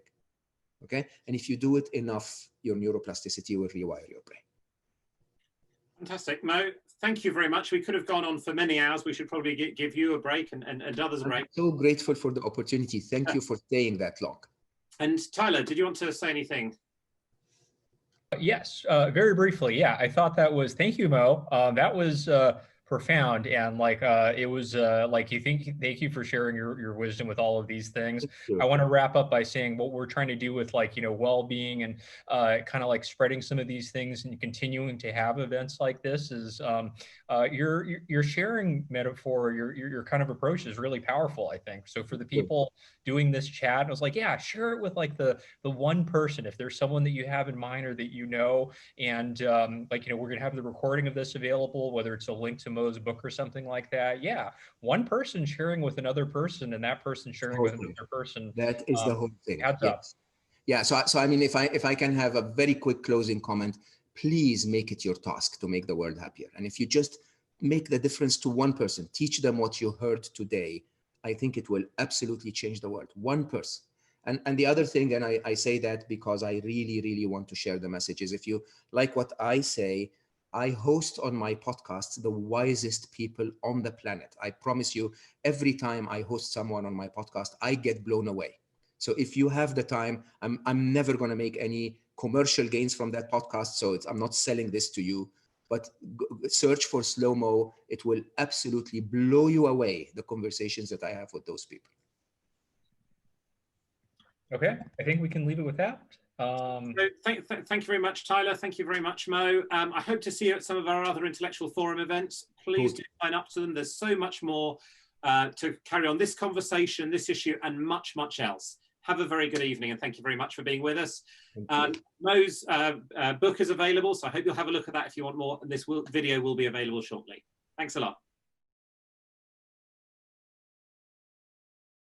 Okay, and if you do it enough, your neuroplasticity will rewire your brain. Fantastic. Mo, thank you very much. We could have gone on for many hours. We should probably give you a break and others a break. I'm so grateful for the opportunity. Thank you for staying that long. And Tyler, did you want to say anything? Yes, very briefly. Yeah, I thought that was, thank you, Mo. That was profound. And like, it was like, thank you for sharing your wisdom with all of these things. I want to wrap up by saying what we're trying to do with well-being and kind of like spreading some of these things and continuing to have events like this is your sharing metaphor, your kind of approach is really powerful, I think. So for the people doing this chat, I was like, yeah, share it with like the one person, if there's someone that you have in mind or that you know, and we're gonna have the recording of this available, whether it's a link to Mo's book or something like that. Yeah, one person sharing with another person and that person sharing with another person. That is the whole thing. Adds up. Yeah, so I mean, if I can have a very quick closing comment, please make it your task to make the world happier. And if you just make the difference to one person, teach them what you heard today, I think it will absolutely change the world. One person. And the other thing, and I say that because I really, really want to share the message, is if you like what I say, I host on my podcast the wisest people on the planet. I promise you, every time I host someone on my podcast, I get blown away. So if you have the time, I'm never going to make any commercial gains from that podcast. So I'm not selling this to you. but search for slow-mo. It will absolutely blow you away, the conversations that I have with those people. Okay, I think we can leave it with that. So thank you very much, Tyler. Thank you very much, Mo. I hope to see you at some of our other Intellectual Forum events. Please do sign up to them. There's so much more to carry on this conversation, this issue, and much, much else. Have a very good evening, and thank you very much for being with us. Mo's book is available, so I hope you'll have a look at that if you want more, and this video will be available shortly. Thanks a lot.